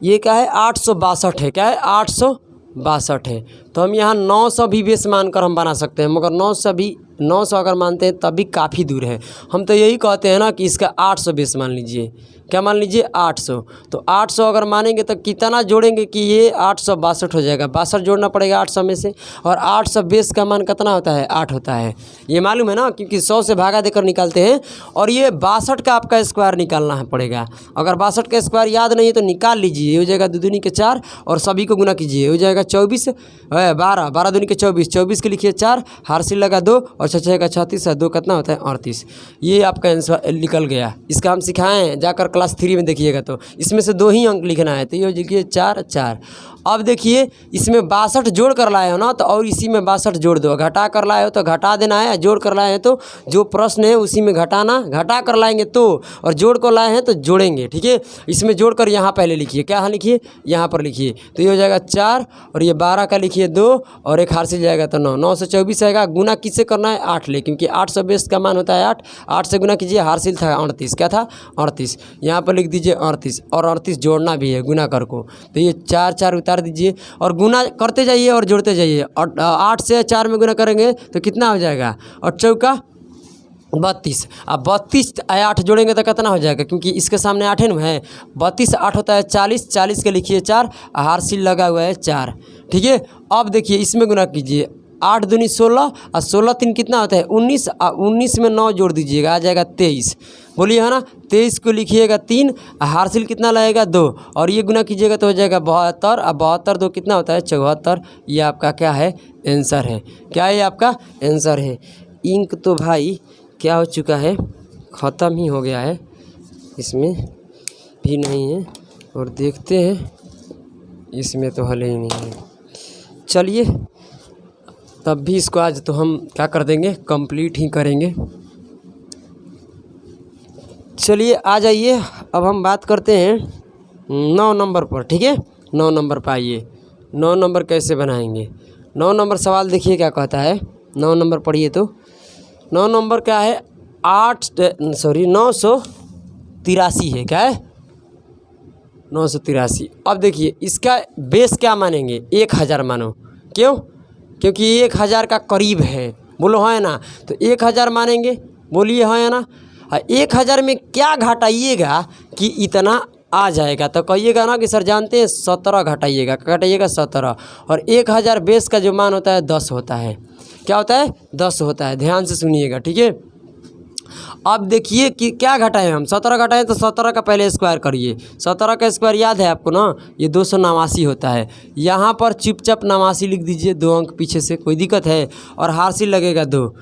ये क्या है 862 है, क्या है 862 है। तो हम यहाँ 900 भी बेस मानकर हम बना सकते हैं, मगर 900 भी 900 अगर मानते हैं तब भी काफ़ी दूर है। हम तो यही कहते हैं ना कि इसका 800 बेस मान लीजिए। क्या मान लीजिए 800। तो 800 अगर मानेंगे तो कितना जोड़ेंगे कि ये 862 हो जाएगा। 62 जोड़ना पड़ेगा 800 में से। और 800 बेस का मान कितना होता है? 8 होता है। ये मालूम है ना, क्योंकि 100 से भागा देकर निकालते हैं। और ये 62 का आपका स्क्वायर निकालना है पड़ेगा। अगर 62 का स्क्वायर याद नहीं है तो निकाल लीजिए। ये हो जाएगा 2 दूनी के 4 और सभी को गुना कीजिए, हो जाएगा 24 12 12 दूनी के 24 24 के लिखिए 4, हारसी लगा 2 और 6 का 36 है 2 कितना होता है? 38। ये आपका आंसर निकल गया। इसका हम सिखाएं, जाकर क्लास 3 में देखिएगा। तो इसमें से 2 ही अंक लिखना है। तो ये लिखिए 4 4। अब देखिए इसमें 62 जोड़ कर लाए हो ना, तो और इसी में 62 जोड़ दो। घटा कर लाए हो तो घटा देना है, जोड़ कर लाए हैं तो जो प्रश्न है उसी में घटाना। घटा कर लाएंगे तो, और जोड़ कर लाए हैं तो जोड़ेंगे। ठीक है, इसमें जोड़ कर यहाँ पहले लिखिए। क्या यहाँ लिखिए? यहाँ पर लिखिए। तो ये हो जाएगा 4 और ये 12 का लिखिए 2 और एक हारसी जाएगा तो 9। 9 से 24 आएगा। गुना किससे करना है? 8 ले, क्योंकि 800 बेस का मान होता है 8। 8 से गुना कीजिए, हारसिल था 38। क्या था? 38। यहाँ पर लिख दीजिए 38 और 38 जोड़ना भी है गुना कर को। तो ये 4 4 उतार दीजिए और गुना करते जाइए और जोड़ते जाइए। और 8 से 4 में गुना करेंगे तो कितना हो जाएगा? और चौका 32। अब 32 8 जोड़ेंगे तो कितना हो जाएगा? क्योंकि इसके सामने 8 है। 32 8 होता है 40। 40 के लिखिए 4, हारसिल लगा हुआ है 4। ठीक है, अब देखिए इसमें गुना कीजिए। 8 दूनी 16 और 16 3 कितना होता है? 19। 19 में 9 जोड़ दीजिएगा, आ जाएगा 23। बोलिए है ना। 23 को लिखिएगा 3, हारसिल कितना लगेगा? 2 और ये गुना कीजिएगा तो हो जाएगा 72। अब 72 2 कितना होता है? 74। ये आपका क्या है? आंसर है। क्या है? आपका आंसर है। इंक तो भाई क्या हो चुका है? ख़त्म ही हो गया है, इसमें भी नहीं है। और देखते हैं, इसमें तो हल ही नहीं है। चलिए तब भी इसको आज तो हम क्या कर देंगे? कंप्लीट ही करेंगे। चलिए आ जाइए, अब हम बात करते हैं 9 नंबर पर। ठीक है, 9 नंबर पर आइए। 9 नंबर कैसे बनाएंगे? 9 नंबर सवाल देखिए क्या कहता है। 9 नंबर पढ़िए तो 9 नंबर क्या है? 983 है। क्या है? 983। अब देखिए इसका बेस क्या मानेंगे? 1000 मानो। क्यों? क्योंकि 1000 का करीब है। बोलो है ना। तो 1000 मानेंगे। बोलिए है ना। 1000 में क्या घटाइएगा कि इतना आ जाएगा? तो कहिएगा ना कि सर जानते हैं 17 घटाइएगा। घटाइएगा 17। और 1000 बेस का जो मान होता है 10 होता है। क्या होता है? 10 होता है। ध्यान से सुनिएगा। ठीक है, अब देखिए कि क्या घटाएं हम? 17 घटाएं तो 17 का पहले स्क्वायर करिए। 17 का स्क्वायर याद है आपको ना? ये 289 होता है। यहाँ पर चुपचाप 89 लिख दीजिए, 2 अंक पीछे से। कोई दिक्कत है? और हारसी लगेगा 2।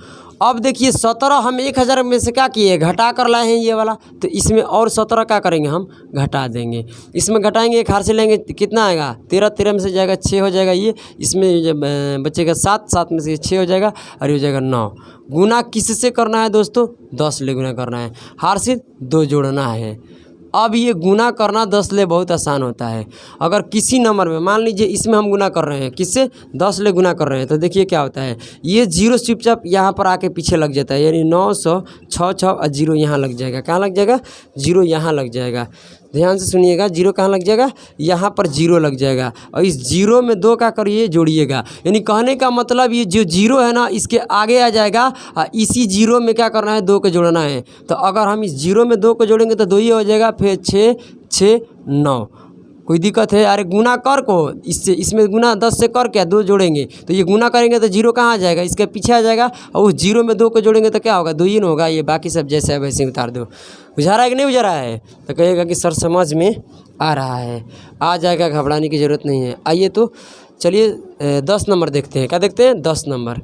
अब देखिए 17 हम 1000 में से क्या किए? घटा कर लाए हैं ये वाला। तो इसमें और 17 क्या करेंगे? हम घटा देंगे। इसमें घटाएंगे, एक हारसी लेंगे, कितना आएगा? 13 13 में से जाएगा 6 हो जाएगा। ये इसमें बचेगा 7 7 में से 6 हो जाएगा और ये हो जाएगा 9। गुना किससे करना है दोस्तों? 10 ले गुना करना है। हारसी 2 जोड़ना है। अब ये गुना करना 10 ले बहुत आसान होता है। अगर किसी नंबर में मान लीजिए इसमें हम गुना कर रहे हैं, किससे? 10 ले गुना कर रहे हैं, तो देखिए क्या होता है। ये 0 चुपचाप यहाँ पर आके पीछे लग जाता है, यानी 900 6 6 और 0 यहाँ लग जाएगा। कहाँ लग जाएगा? 0 यहाँ लग जाएगा। ध्यान से सुनिएगा, 0 कहाँ लग जाएगा? यहाँ पर 0 लग जाएगा। और इस 0 में 2 का करिए, जोड़िएगा। यानी कहने का मतलब ये जो 0 है ना, इसके आगे आ जाएगा। इसी 0 में क्या करना है? 2 को जोड़ना है। तो अगर हम इस 0 में 2 को जोड़ेंगे तो 2 ही हो जाएगा। फिर 6 6 9। कोई दिक्कत है? अरे गुना कर को इससे, इसमें गुना 10 से कर क्या 2 जोड़ेंगे तो ये गुना करेंगे तो 0 कहाँ आ जाएगा? इसके पीछे आ जाएगा। और उस 0 में 2 को जोड़ेंगे तो क्या होगा? 2 ही ना होगा। ये बाकी सब जैसे है वैसे उतार दो। बुझा रहा है कि नहीं बुझा रहा है? तो कहिएगा कि सर समझ में आ रहा है। आ जाएगा, घबराने की ज़रूरत नहीं है। आइए तो चलिए 10 नंबर देखते हैं। क्या देखते हैं? 10 नंबर।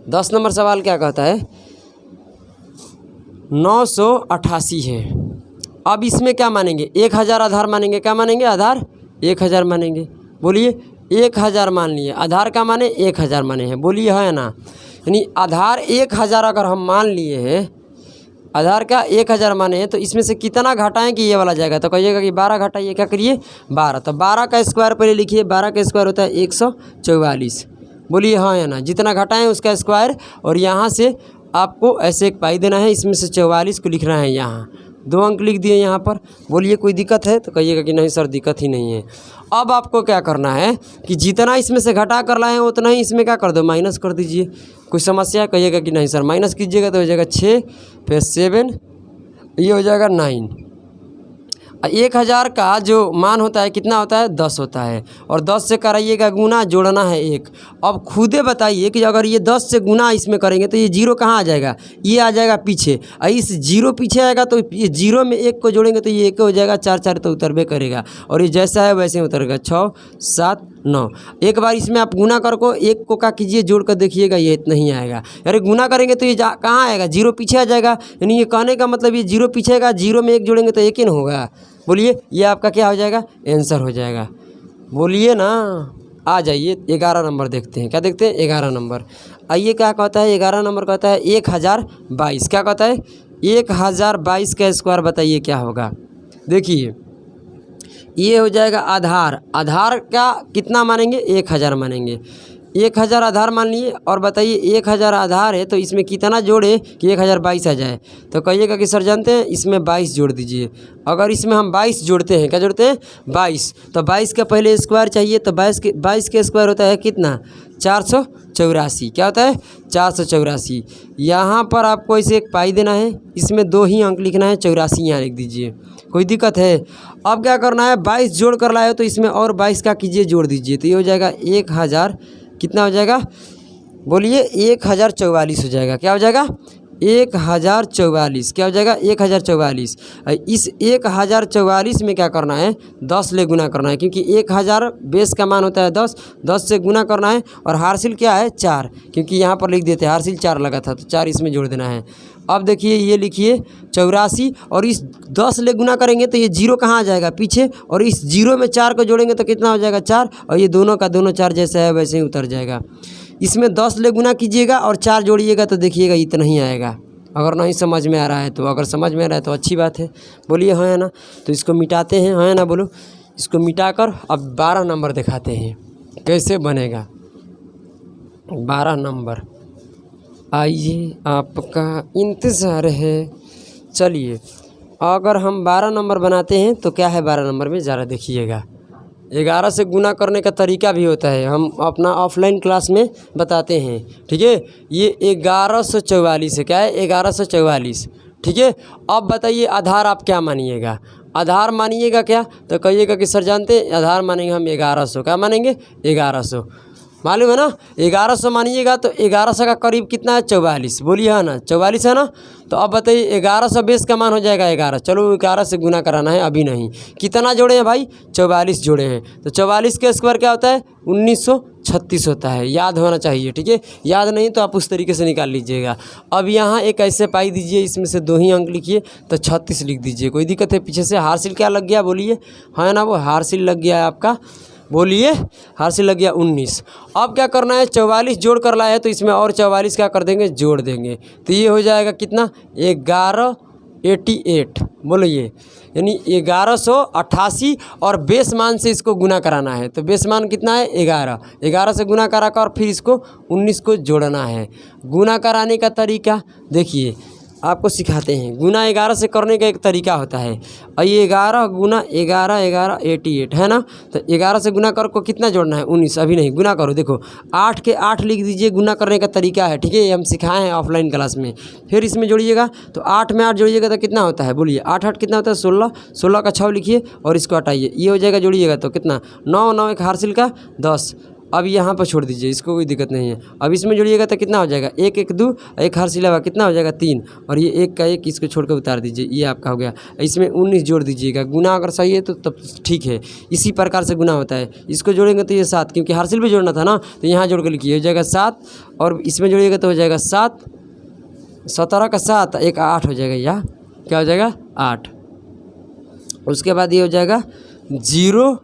10 नंबर सवाल क्या कहता है? 988 है। अब इसमें क्या मानेंगे? 1000 आधार मानेंगे। क्या मानेंगे? आधार 1000 मानेंगे। बोलिए 1000 मान लिए। आधार का माने 1000 माने हैं। बोलिए है ना। यानी आधार 1000 अगर हम मान लिए हैं, आधार का 1000 माने हैं, तो इसमें से कितना घटाएं कि ये वाला जाएगा? तो कहिएगा कि 12 घटाइए। क्या करिए? 12। तो 12 का स्क्वायर पहले लिखिए। 12 का स्क्वायर होता है 144। बोलिए हाँ या ना। जितना घटाएं उसका स्क्वायर। और यहाँ से आपको ऐसे एक पाई देना है, इसमें से 44 को लिखना है यहाँ। 2 अंक लिख दिए यहाँ पर। बोलिए कोई दिक्कत है? तो कहिएगा कि नहीं सर दिक्कत ही नहीं है। अब आपको क्या करना है कि जितना इसमें से घटा कर लाए हैं उतना ही इसमें क्या कर दो, माइनस कर दीजिए। कोई समस्या? कहिएगा कि नहीं सर। माइनस कीजिएगा तो हो जाएगा 6, फिर 7, ये हो जाएगा 9। 1000 का जो मान होता है कितना होता है? 10 होता है। और 10 से कराइएगा गुना, जोड़ना है 1। अब खुदे बताइए कि अगर ये 10 से गुना इसमें करेंगे तो ये 0 कहाँ आ जाएगा? ये आ जाएगा पीछे। और इस 0 पीछे आएगा तो ये 0 में 1 को जोड़ेंगे तो ये 1 हो जाएगा। 4 4 तो उतरबे करेगा, और ये जैसा है वैसे ही उतरेगा। 6 7 9। एक बार इसमें आप गुना कर को 1 को क्या कीजिए, जोड़ कर देखिएगा, ये इतना ही आएगा। अरे गुना करेंगे तो ये कहाँ आएगा? 0 पीछे आ जाएगा। यानी ये कहने का मतलब ये 0 पीछे आएगा, 0 में 1 जोड़ेंगे तो 1 ही ना होगा। बोलिए ये आपका क्या हो जाएगा? आंसर हो जाएगा। बोलिए ना, आ जाइए 11 नंबर देखते हैं। क्या देखते हैं? 11 नंबर। आइए क्या कहता है 11 नंबर? कहता है 1022। क्या कहता है? 1022 का स्क्वायर बताइए क्या होगा। देखिए ये हो जाएगा आधार। आधार का कितना मानेंगे? 1000 मानेंगे। 1000 आधार मान लिए, और बताइए 1000 आधार है तो इसमें कितना जोड़े कि 1022 आ जाए। तो कहिएगा कि सर जानते हैं इसमें 22 जोड़ दीजिए। अगर इसमें हम 22 जोड़ते हैं, क्या जोड़ते हैं? 22, तो 22 का पहले स्क्वायर चाहिए। तो 22 के स्क्वायर होता है कितना? 484। क्या होता है? 484। यहाँ पर आपको इसे एक पाई देना है, इसमें 2 ही अंक लिखना है। 84 यहाँ लिख दीजिए। कोई दिक्कत है? अब क्या करना है? 22 जोड़ कर लाए तो इसमें और 22 का कीजिए, जोड़ दीजिए। तो ये हो जाएगा 1000, कितना हो जाएगा? बोलिए 1044 हो जाएगा। क्या हो जाएगा? 1044। क्या हो जाएगा? 1044। इस 1044 में क्या करना है? 10 ले गुना करना है, क्योंकि 1000 बेस का मान होता है 10। 10 से गुना करना है, और हासिल क्या है? 4, क्योंकि यहाँ पर लिख देते हैं हासिल 4 लगा था तो 4 इसमें जोड़ देना है। अब देखिए ये लिखिए 84, और इस 10 ले गुना करेंगे तो ये 0 कहाँ आ जाएगा? पीछे। और इस 0 में 4 को जोड़ेंगे तो कितना हो जाएगा? 4, और ये दोनों का दोनों 4 जैसा है वैसे ही उतर जाएगा। इसमें 10 ले गुना कीजिएगा और 4 जोड़िएगा तो देखिएगा इतना ही आएगा। अगर नहीं समझ में आ रहा है तो, अगर समझ में आ रहा है तो अच्छी बात है। बोलिए हाँ है ना? तो इसको मिटाते हैं, हाँ है ना? बोलो। इसको मिटाकर अब 12 नंबर दिखाते हैं कैसे बनेगा। 12 नंबर, आइए आपका इंतज़ार है। चलिए अगर हम 12 नंबर बनाते हैं तो क्या है 12 नंबर में, ज़रा देखिएगा। 11 से गुना करने का तरीका भी होता है, हम अपना ऑफलाइन क्लास में बताते हैं। ठीक है, ये 1144 है। क्या है? 1144। ठीक है। अब बताइए आधार आप क्या मानिएगा? आधार मानिएगा क्या? तो कहिएगा कि सर जानते हैं आधार मानेंगे हम 1100। क्या मानेंगे? 1100। मालूम है ना? 1100 मानिएगा तो 1100 का करीब कितना है? 44। बोलिए हाँ ना? 44 है ना? तो अब बताइए 1100 बेस का मान हो जाएगा 11। चलो 11 से गुना कराना है, अभी नहीं। कितना जोड़े हैं भाई? 44 जोड़े हैं। तो 44 के स्क्वायर क्या होता है? 1936 होता है। याद होना चाहिए। ठीक है, याद नहीं तो आप उस तरीके से निकाल लीजिएगा। अब यहाँ एक ऐसे पाई दीजिए, इसमें से 2 ही अंक लिखिए तो 36 लिख दीजिए। कोई दिक्कत है? पीछे से हासिल क्या लग गया? बोलिए हाँ ना? वो हासिल लग गया है आपका। बोलिए हासिल लग गया 19। अब क्या करना है? 44 जोड़ कर लाए तो इसमें और 44 क्या कर देंगे? जोड़ देंगे। तो ये हो जाएगा कितना? 1188। बोलिए, यानी 1188, और बेस मान से इसको गुना कराना है। तो बेस मान कितना है? 11। 11 से गुना करा कर फिर इसको 19 को जोड़ना है। गुना कराने का तरीका देखिए, आपको सिखाते हैं। गुना 11 से करने का एक तरीका होता है। और ये 11 गुना 11, 11 88 है ना? तो 11 से गुना कर को कितना जोड़ना है? 19। अभी नहीं, गुना करो। देखो 8 के 8 लिख दीजिए, गुना करने का तरीका है। ठीक है, ये हम सिखाए हैं ऑफलाइन क्लास में। फिर इसमें जोड़िएगा तो 8 में 8 जोड़िएगा तो कितना होता है? बोलिए 8 8 कितना होता है? 16। 16 का 6 लिखिए और इसको हटाइए, ये हो जाएगा। जोड़िएगा तो कितना? 9 9 एक हासिल का 10। अब यहाँ पर छोड़ दीजिए, इसको कोई दिक्कत नहीं है। अब इसमें जोड़िएगा तो कितना हो जाएगा? 1 1 2, एक हासिल हुआ कितना हो जाएगा? 3, और ये 1 का 1 इसको छोड़कर उतार दीजिए, ये आपका हो गया। इसमें 19 जोड़ दीजिएगा। गुना अगर सही है तो तब ठीक है, इसी प्रकार से गुना होता है। इसको जोड़ेंगे तो ये 7, क्योंकि हासिल भी जोड़ना था ना, तो यहाँ जोड़ कर लिखिए, हो जाएगा 7। और इसमें जोड़िएगा तो हो जाएगा 7, 17 का 7, एक 8 हो जाएगा। या क्या हो जाएगा? 8। उसके बाद ये हो जाएगा 0,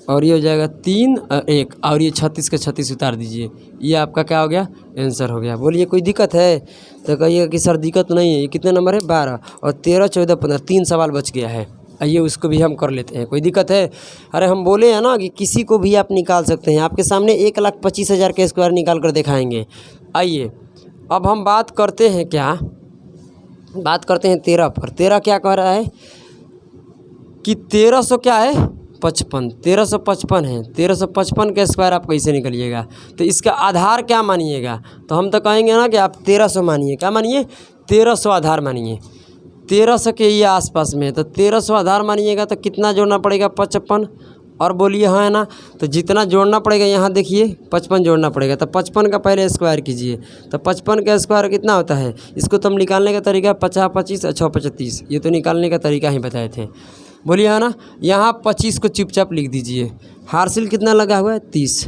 और ये हो जाएगा 3 और 1, और ये 36 का 36 उतार दीजिए। ये आपका क्या हो गया? आंसर हो गया। बोलिए कोई दिक्कत है? तो कहिएगा कि सर दिक्कत नहीं है। ये कितने नंबर है? 12, और 13 14 15, 3 सवाल बच गया है। आइए उसको भी हम कर लेते हैं। कोई दिक्कत है? अरे हम बोले हैं ना कि किसी को भी आप निकाल सकते हैं। आपके सामने 1,25,000 के स्क्वायर निकाल कर दिखाएंगे। आइए अब हम बात करते हैं क्या बात करते हैं 13 पर। 13 क्या कह रहा है कि 1300 क्या है 55, 1355 है। 1355 का स्क्वायर आप कैसे निकलिएगा, तो इसका आधार क्या मानिएगा, तो हम तो कहेंगे ना कि आप 1300 मानिए। क्या मानिए 1300 आधार मानिए। 1300 के ये आसपास में है, तो 1300 आधार मानिएगा तो कितना जोड़ना पड़ेगा 55। और बोलिए हाँ है ना, तो जितना जोड़ना पड़ेगा यहाँ देखिए 55 जोड़ना पड़ेगा। तो 55 का पहले स्क्वायर कीजिए, तो 55 का स्क्वायर कितना होता है, इसको तो हम निकालने का तरीका 50 25 और 6 35, ये तो निकालने का तरीका ही बताए थे। बोलिए हाँ ना, यहाँ 25 को चुपचाप लिख दीजिए। हार्सिल कितना लगा हुआ है 30।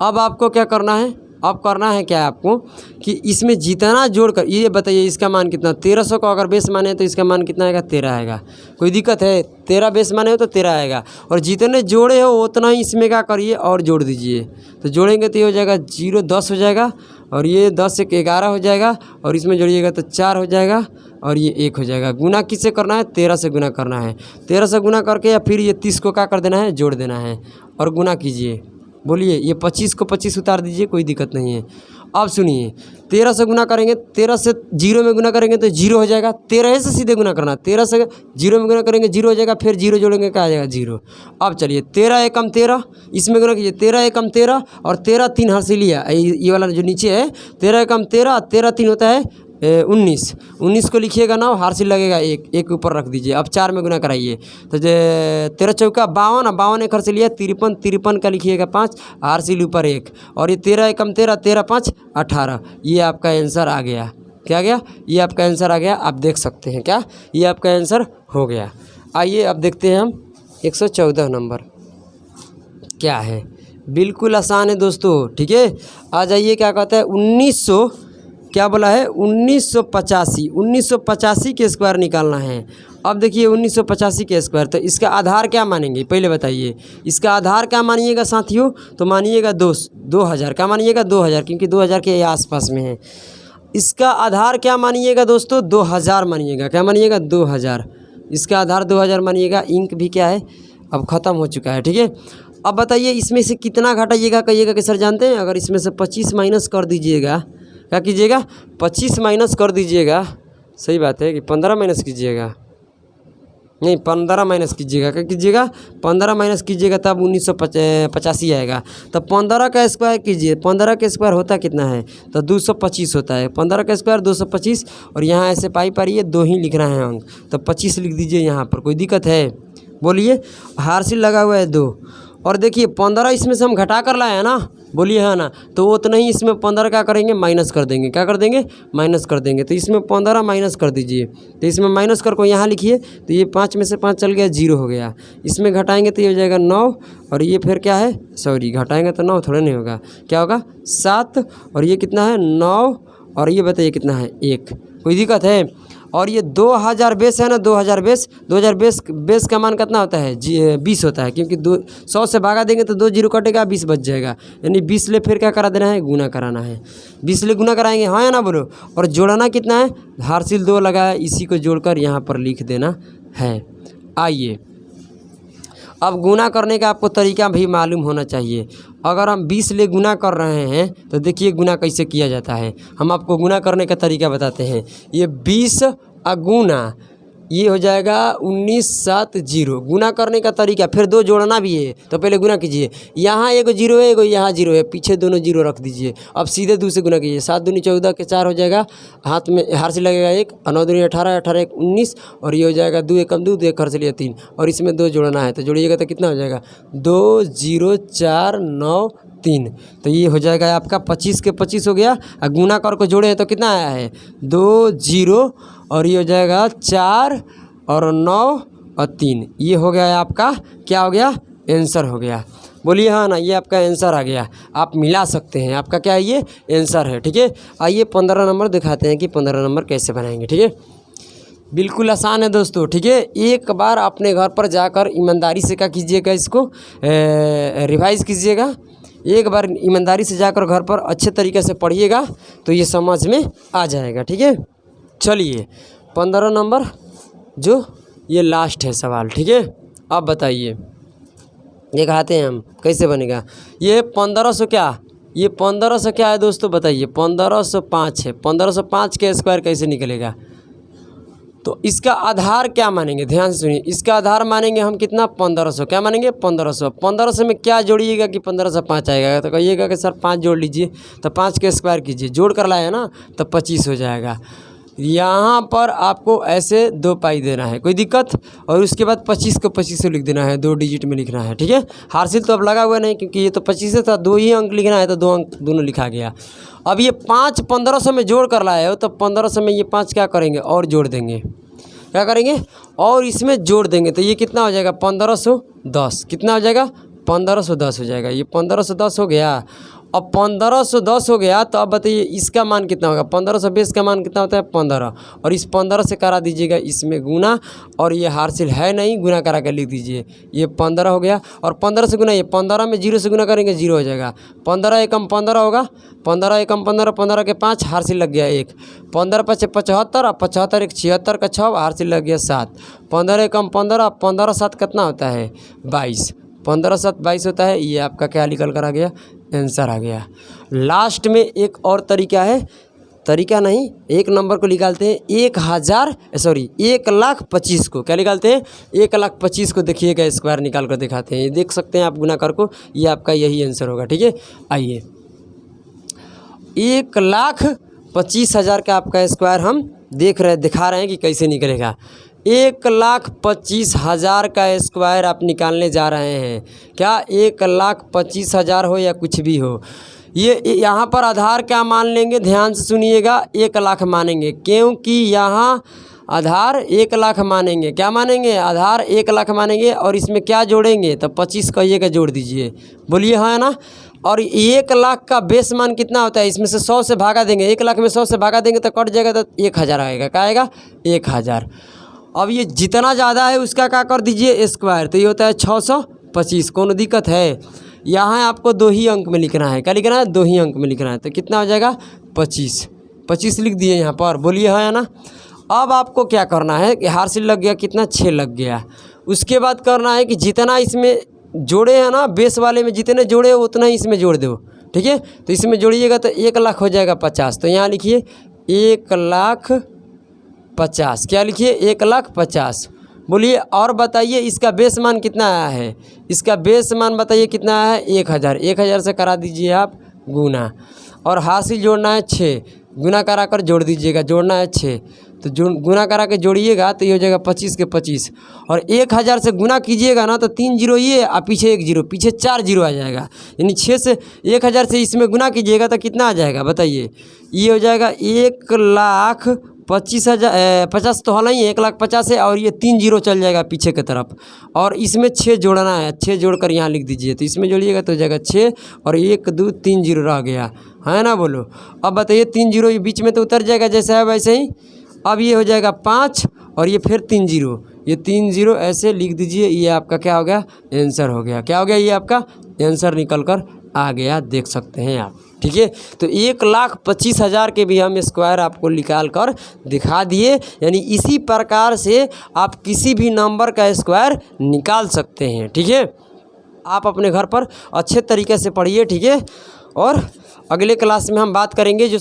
अब आपको क्या करना है, अब करना है क्या है आपको कि इसमें जितना जोड़कर ये बताइए इसका मान कितना, 1300 को अगर बेस माने तो इसका मान कितना आएगा 13 आएगा। कोई दिक्कत है, 13 बेस माने हो तो 13 आएगा। और जितने जोड़े हो उतना ही इसमें क्या करिए और जोड़ दीजिए। तो जोड़ेंगे तो ये हो जाएगा 0 10 हो जाएगा, और ये 10 से 11 हो जाएगा, और इसमें जोड़िएगा तो 4 हो जाएगा, और ये 1 हो जाएगा। गुना किससे करना है 13 से गुना करना है। 13 से गुना करके या फिर ये 30 को क्या कर देना है जोड़ देना है और गुना कीजिए। बोलिए ये 25 को 25 उतार दीजिए, कोई दिक्कत नहीं है। अब सुनिए 13 से गुना करेंगे, 13 से 0 में गुना करेंगे तो 0 हो जाएगा। 13 से सीधे गुना करना, 13 से 0 में गुना करेंगे 0 हो जाएगा, फिर 0 जोड़ेंगे क्या आ जाएगा 0। अब चलिए 13 एकम 13, इसमें गुना कीजिए 13 एकम 13, और 13 3 हासिल लिया, ये वाला जो नीचे है 13 एकम 13, 13 3 होता है 19। 19 को लिखिएगा ना, हार्सिल लगेगा 1, 1 ऊपर रख दीजिए। अब 4 में गुना कराइए तो 13 चौका 52, 52 एक हार्सिल लिया 53, 53 का लिखिएगा 5, हार्सिल ऊपर 1, और ये 13 एकम 13, 13 5 18। ये आपका आंसर आ गया। क्या गया, ये आपका आंसर आ गया। आप देख सकते हैं क्या, ये आपका आंसर हो गया। आइए अब देखते हैं हम 114 नंबर क्या है। बिल्कुल आसान है दोस्तों, ठीक है। आ जाइए, क्या कहता है 1900 क्या बोला है 1985, 1985 के स्क्वायर निकालना है। अब देखिए 1985 के स्क्वायर, तो इसका आधार क्या मानेंगे पहले बताइए। इसका आधार क्या मानिएगा साथियों, तो मानिएगा 2000। क्या मानिएगा 2000, क्योंकि 2000 के आसपास में है। इसका आधार क्या मानिएगा दोस्तों 2000 मानिएगा। क्या मानिएगा 2000, इसका आधार 2000 मानिएगा। इंक भी क्या है अब ख़त्म हो चुका है, ठीक है। अब बताइए इसमें से कितना घटाइएगा, कहिएगा कि सर जानते हैं, अगर इसमें से 25 माइनस कर दीजिएगा, क्या कीजिएगा 25 माइनस कर दीजिएगा। सही बात है कि 15 माइनस कीजिएगा, नहीं 15 माइनस कीजिएगा। क्या कीजिएगा 15 माइनस कीजिएगा, तब 1985 आएगा। तो 15 का स्क्वायर कीजिए, 15 का स्क्वायर होता कितना है, तो 225 होता है। 15 का स्क्वायर 225, और यहाँ ऐसे पाई पारिए 2 ही लिख रहे हैं अंक, तो 25 लिख दीजिए यहाँ पर। कोई दिक्कत है बोलिए। हार्सिल लगा हुआ है 2, और देखिए 15 इसमें से हम घटा कर लाए हैं ना, बोलिए हाँ ना, तो उतना ही इसमें 15 क्या करेंगे माइनस कर देंगे। क्या कर देंगे माइनस कर देंगे। तो इसमें 15 माइनस कर दीजिए, तो इसमें माइनस कर को यहाँ लिखिए, तो ये 5 में से 5 चल गया 0 हो गया। इसमें घटाएंगे तो ये हो जाएगा 9, और ये फिर क्या है सॉरी घटाएंगे तो 9 थोड़ा नहीं होगा, क्या होगा 7, और ये कितना है 9, और ये बताइए कितना है 1। कोई दिक्कत है। और ये 2000 बेस है ना, 2000 बेस का मान कितना होता है 20 होता है, क्योंकि 100 से भागा देंगे तो 2 0 कटेगा, 20 बच जाएगा। यानी 20 ले फिर क्या करा देना है गुना कराना है, 20 ले गुना कराएंगे, हाँ या ना बोलो। और जोड़ना कितना है, हार्सिल 2 लगा है, इसी को जोड़कर यहाँ पर लिख देना है। आइए अब गुना करने का आपको तरीका भी मालूम होना चाहिए। अगर हम 20 ले गुना कर रहे हैं तो देखिए गुना कैसे किया जाता है। हम आपको गुना करने का तरीका बताते हैं। ये 20 गुना ये हो जाएगा 1970। गुना करने का तरीका, फिर 2 जोड़ना भी है, तो पहले गुना कीजिए। यहाँ एगो 0 है, एगो यहाँ 0 है, पीछे दोनों 0 रख दीजिए। अब सीधे 2 से गुना कीजिए। 7 दूनी 14 के 4 हो जाएगा, हाथ में हार्सिल लगेगा 1, 9 दूनी 18, 18 1 19, और ये हो जाएगा 2 एकम 2, 2 एक हार्सिल 3, और इसमें 2 जोड़ना है, तो जोड़िएगा तो कितना हो जाएगा 2 0 4 9 3। तो ये हो जाएगा आपका 25 के 25 हो गया। और गुना कर को जोड़े हैं तो कितना आया है 2 0, और ये हो जाएगा 4 और 9 और 3। ये हो गया आपका क्या हो गया आंसर हो गया। बोलिए हाँ ना, ये आपका आंसर आ गया। आप मिला सकते हैं, आपका क्या है ये आंसर है, ठीक है। आइए 15 नंबर दिखाते हैं कि 15 नंबर कैसे बनाएंगे, ठीक है। बिल्कुल आसान है दोस्तों, ठीक है। एक बार अपने घर पर जाकर ईमानदारी से क्या कीजिएगा, इसको रिवाइज़ कीजिएगा। एक बार ईमानदारी से जाकर घर पर अच्छे तरीके से पढ़िएगा तो ये समझ में आ जाएगा, ठीक है। चलिए 15 नंबर जो ये लास्ट है सवाल, ठीक है। अब बताइए दिखाते हैं हम कैसे बनेगा। ये 1500 क्या, ये 1500 क्या है दोस्तों बताइए। 1505 है। 1505 के स्क्वायर कैसे निकलेगा, तो इसका आधार क्या मानेंगे, ध्यान से सुनिए। इसका आधार मानेंगे हम कितना, 1500। क्या मानेंगे, 1500। 1500 में क्या जोड़िएगा कि 15 से 5 आएगा, तो कहिएगा कि सर 5 जोड़ लीजिए, तो 5 के स्क्वायर कीजिए, जोड़ कर लाए ना तो 25 हो जाएगा। यहाँ पर आपको ऐसे 2 पाई देना है, कोई दिक्कत, और उसके बाद 25 को 25 लिख देना है, 2 डिजिट में लिखना है, ठीक है। हासिल तो अब लगा हुआ नहीं, क्योंकि ये तो 25 था, 2 ही अंक लिखना है, तो 2 अंक दोनों लिखा गया। अब ये 5 1500 में जोड़ कर लाए हो, तो 1500 में ये 5 क्या करेंगे, और जोड़ देंगे, क्या करेंगे, और इसमें जोड़ देंगे, तो ये कितना हो जाएगा, 1510। कितना हो जाएगा, 1510 हो जाएगा। ये 1510 हो गया। अब 1510 हो गया, तो अब बताइए इसका मान कितना होगा, 1520 का मान कितना होता है, 15, और इस 15 से करा दीजिएगा इसमें गुना, और ये हासिल है नहीं, गुना करा कर लिख दीजिए, ये 15 हो गया। और 15 से गुना, ये 15 में 0 से गुना करेंगे, 0 हो जाएगा। 15 एकम 15 होगा, 15 एकम 15, 15 के 5, हासिल लग गया 1, 15 5 75, और 75 1 76 का 6, हासिल लग गया 7, 15 एकम 15, 15 7 कितना होता है, 22, 15 7 22 होता है। ये आपका क्या निकल कर आ गया, आंसर आ गया। लास्ट में एक और तरीका है, तरीका नहीं, एक नंबर को निकालते हैं 1,25,000 को, क्या निकालते हैं, 1,25,000 को। देखिएगा स्क्वायर निकाल कर दिखाते हैं, ये देख सकते हैं आप गुना कर को, ये आपका यही आंसर होगा, ठीक है। आइए 1,25,000 का आपका स्क्वायर हम दिखा रहे हैं कि कैसे निकलेगा। 1,25,000 का स्क्वायर आप निकालने जा रहे हैं, क्या 1,25,000 हो या कुछ भी हो, ये यहाँ पर आधार क्या मान लेंगे, ध्यान से सुनिएगा, 1,00,000 मानेंगे, क्योंकि यहाँ आधार 1,00,000 मानेंगे। क्या मानेंगे, आधार 1,00,000 मानेंगे, और इसमें क्या जोड़ेंगे, तो 25 कहिएगा, जोड़ दीजिए, बोलिए हाँ ना। और 1,00,000 का बेस मान कितना होता है, इसमें से 100 से भागा देंगे, 1,00,000 में 100 से भागा देंगे तो कट जाएगा, तो 1,000 आएगा, क्या आएगा, 1,000। अब ये जितना ज़्यादा है उसका क्या कर दीजिए, स्क्वायर, तो ये होता है 625। कौन दिक्कत है, यहाँ आपको 2 ही अंक में लिखना है, क्या लिखना है, 2 ही अंक में लिखना है, तो कितना हो जाएगा, 25 लिख दिए यहाँ पर, बोलिए हाँ या ना। अब आपको क्या करना है कि हासिल लग गया कितना, 6 लग गया। उसके बाद करना है कि जितना इसमें जोड़े हैं ना, बेस वाले में जितने जोड़े हो उतना ही इसमें जोड़ दो, ठीक है। तो इसमें जोड़िएगा तो 1,00,000 हो जाएगा 50, तो यहाँ लिखिए 1,50,000, क्या लिखिए, 1,50,000। बोलिए और बताइए इसका बेस मान कितना आया है, इसका बेस मान बताइए कितना आया है, 1,000। 1,000 से करा दीजिए आप गुना, और हासिल जोड़ना है 6, गुना करा कर जोड़ दीजिएगा, जोड़ना है 6, तो गुना करा के जोड़िएगा तो ये हो जाएगा 25 के 25, और 1,000 से गुना कीजिएगा ना तो 3 जीरो ये और पीछे 1 जीरो, पीछे 4 जीरो आ जाएगा, यानी 6 से 1,000 से इसमें गुना कीजिएगा तो कितना आ जाएगा बताइए, ये हो जाएगा 1,25,000, 50 तो होना ही है, 1,50,000 है, और ये 3 जीरो चल जाएगा पीछे की तरफ, और इसमें 6 जोड़ना है, 6 जोड़कर यहाँ लिख दीजिए, तो इसमें जोड़िएगा तो हो जाएगा 6, और 1 2 3 जीरो रह गया है ना, बोलो। अब बताइए 3 जीरो ये बीच में तो उतर जाएगा जैसा है वैसे ही। अब ये हो जाएगा 5, और ये फिर 3 जीरो, ये 3 जीरो ऐसे लिख दीजिए, ये आपका क्या हो गया, आंसर हो गया। क्या हो गया, ये आपका आंसर निकल कर आ गया, देख सकते हैं आप, ठीक है। तो 1,25,000 के भी हम स्क्वायर आपको निकाल कर दिखा दिए, यानी इसी प्रकार से आप किसी भी नंबर का स्क्वायर निकाल सकते हैं, ठीक है। आप अपने घर पर अच्छे तरीके से पढ़िए, ठीक है। और अगले क्लास में हम बात करेंगे जो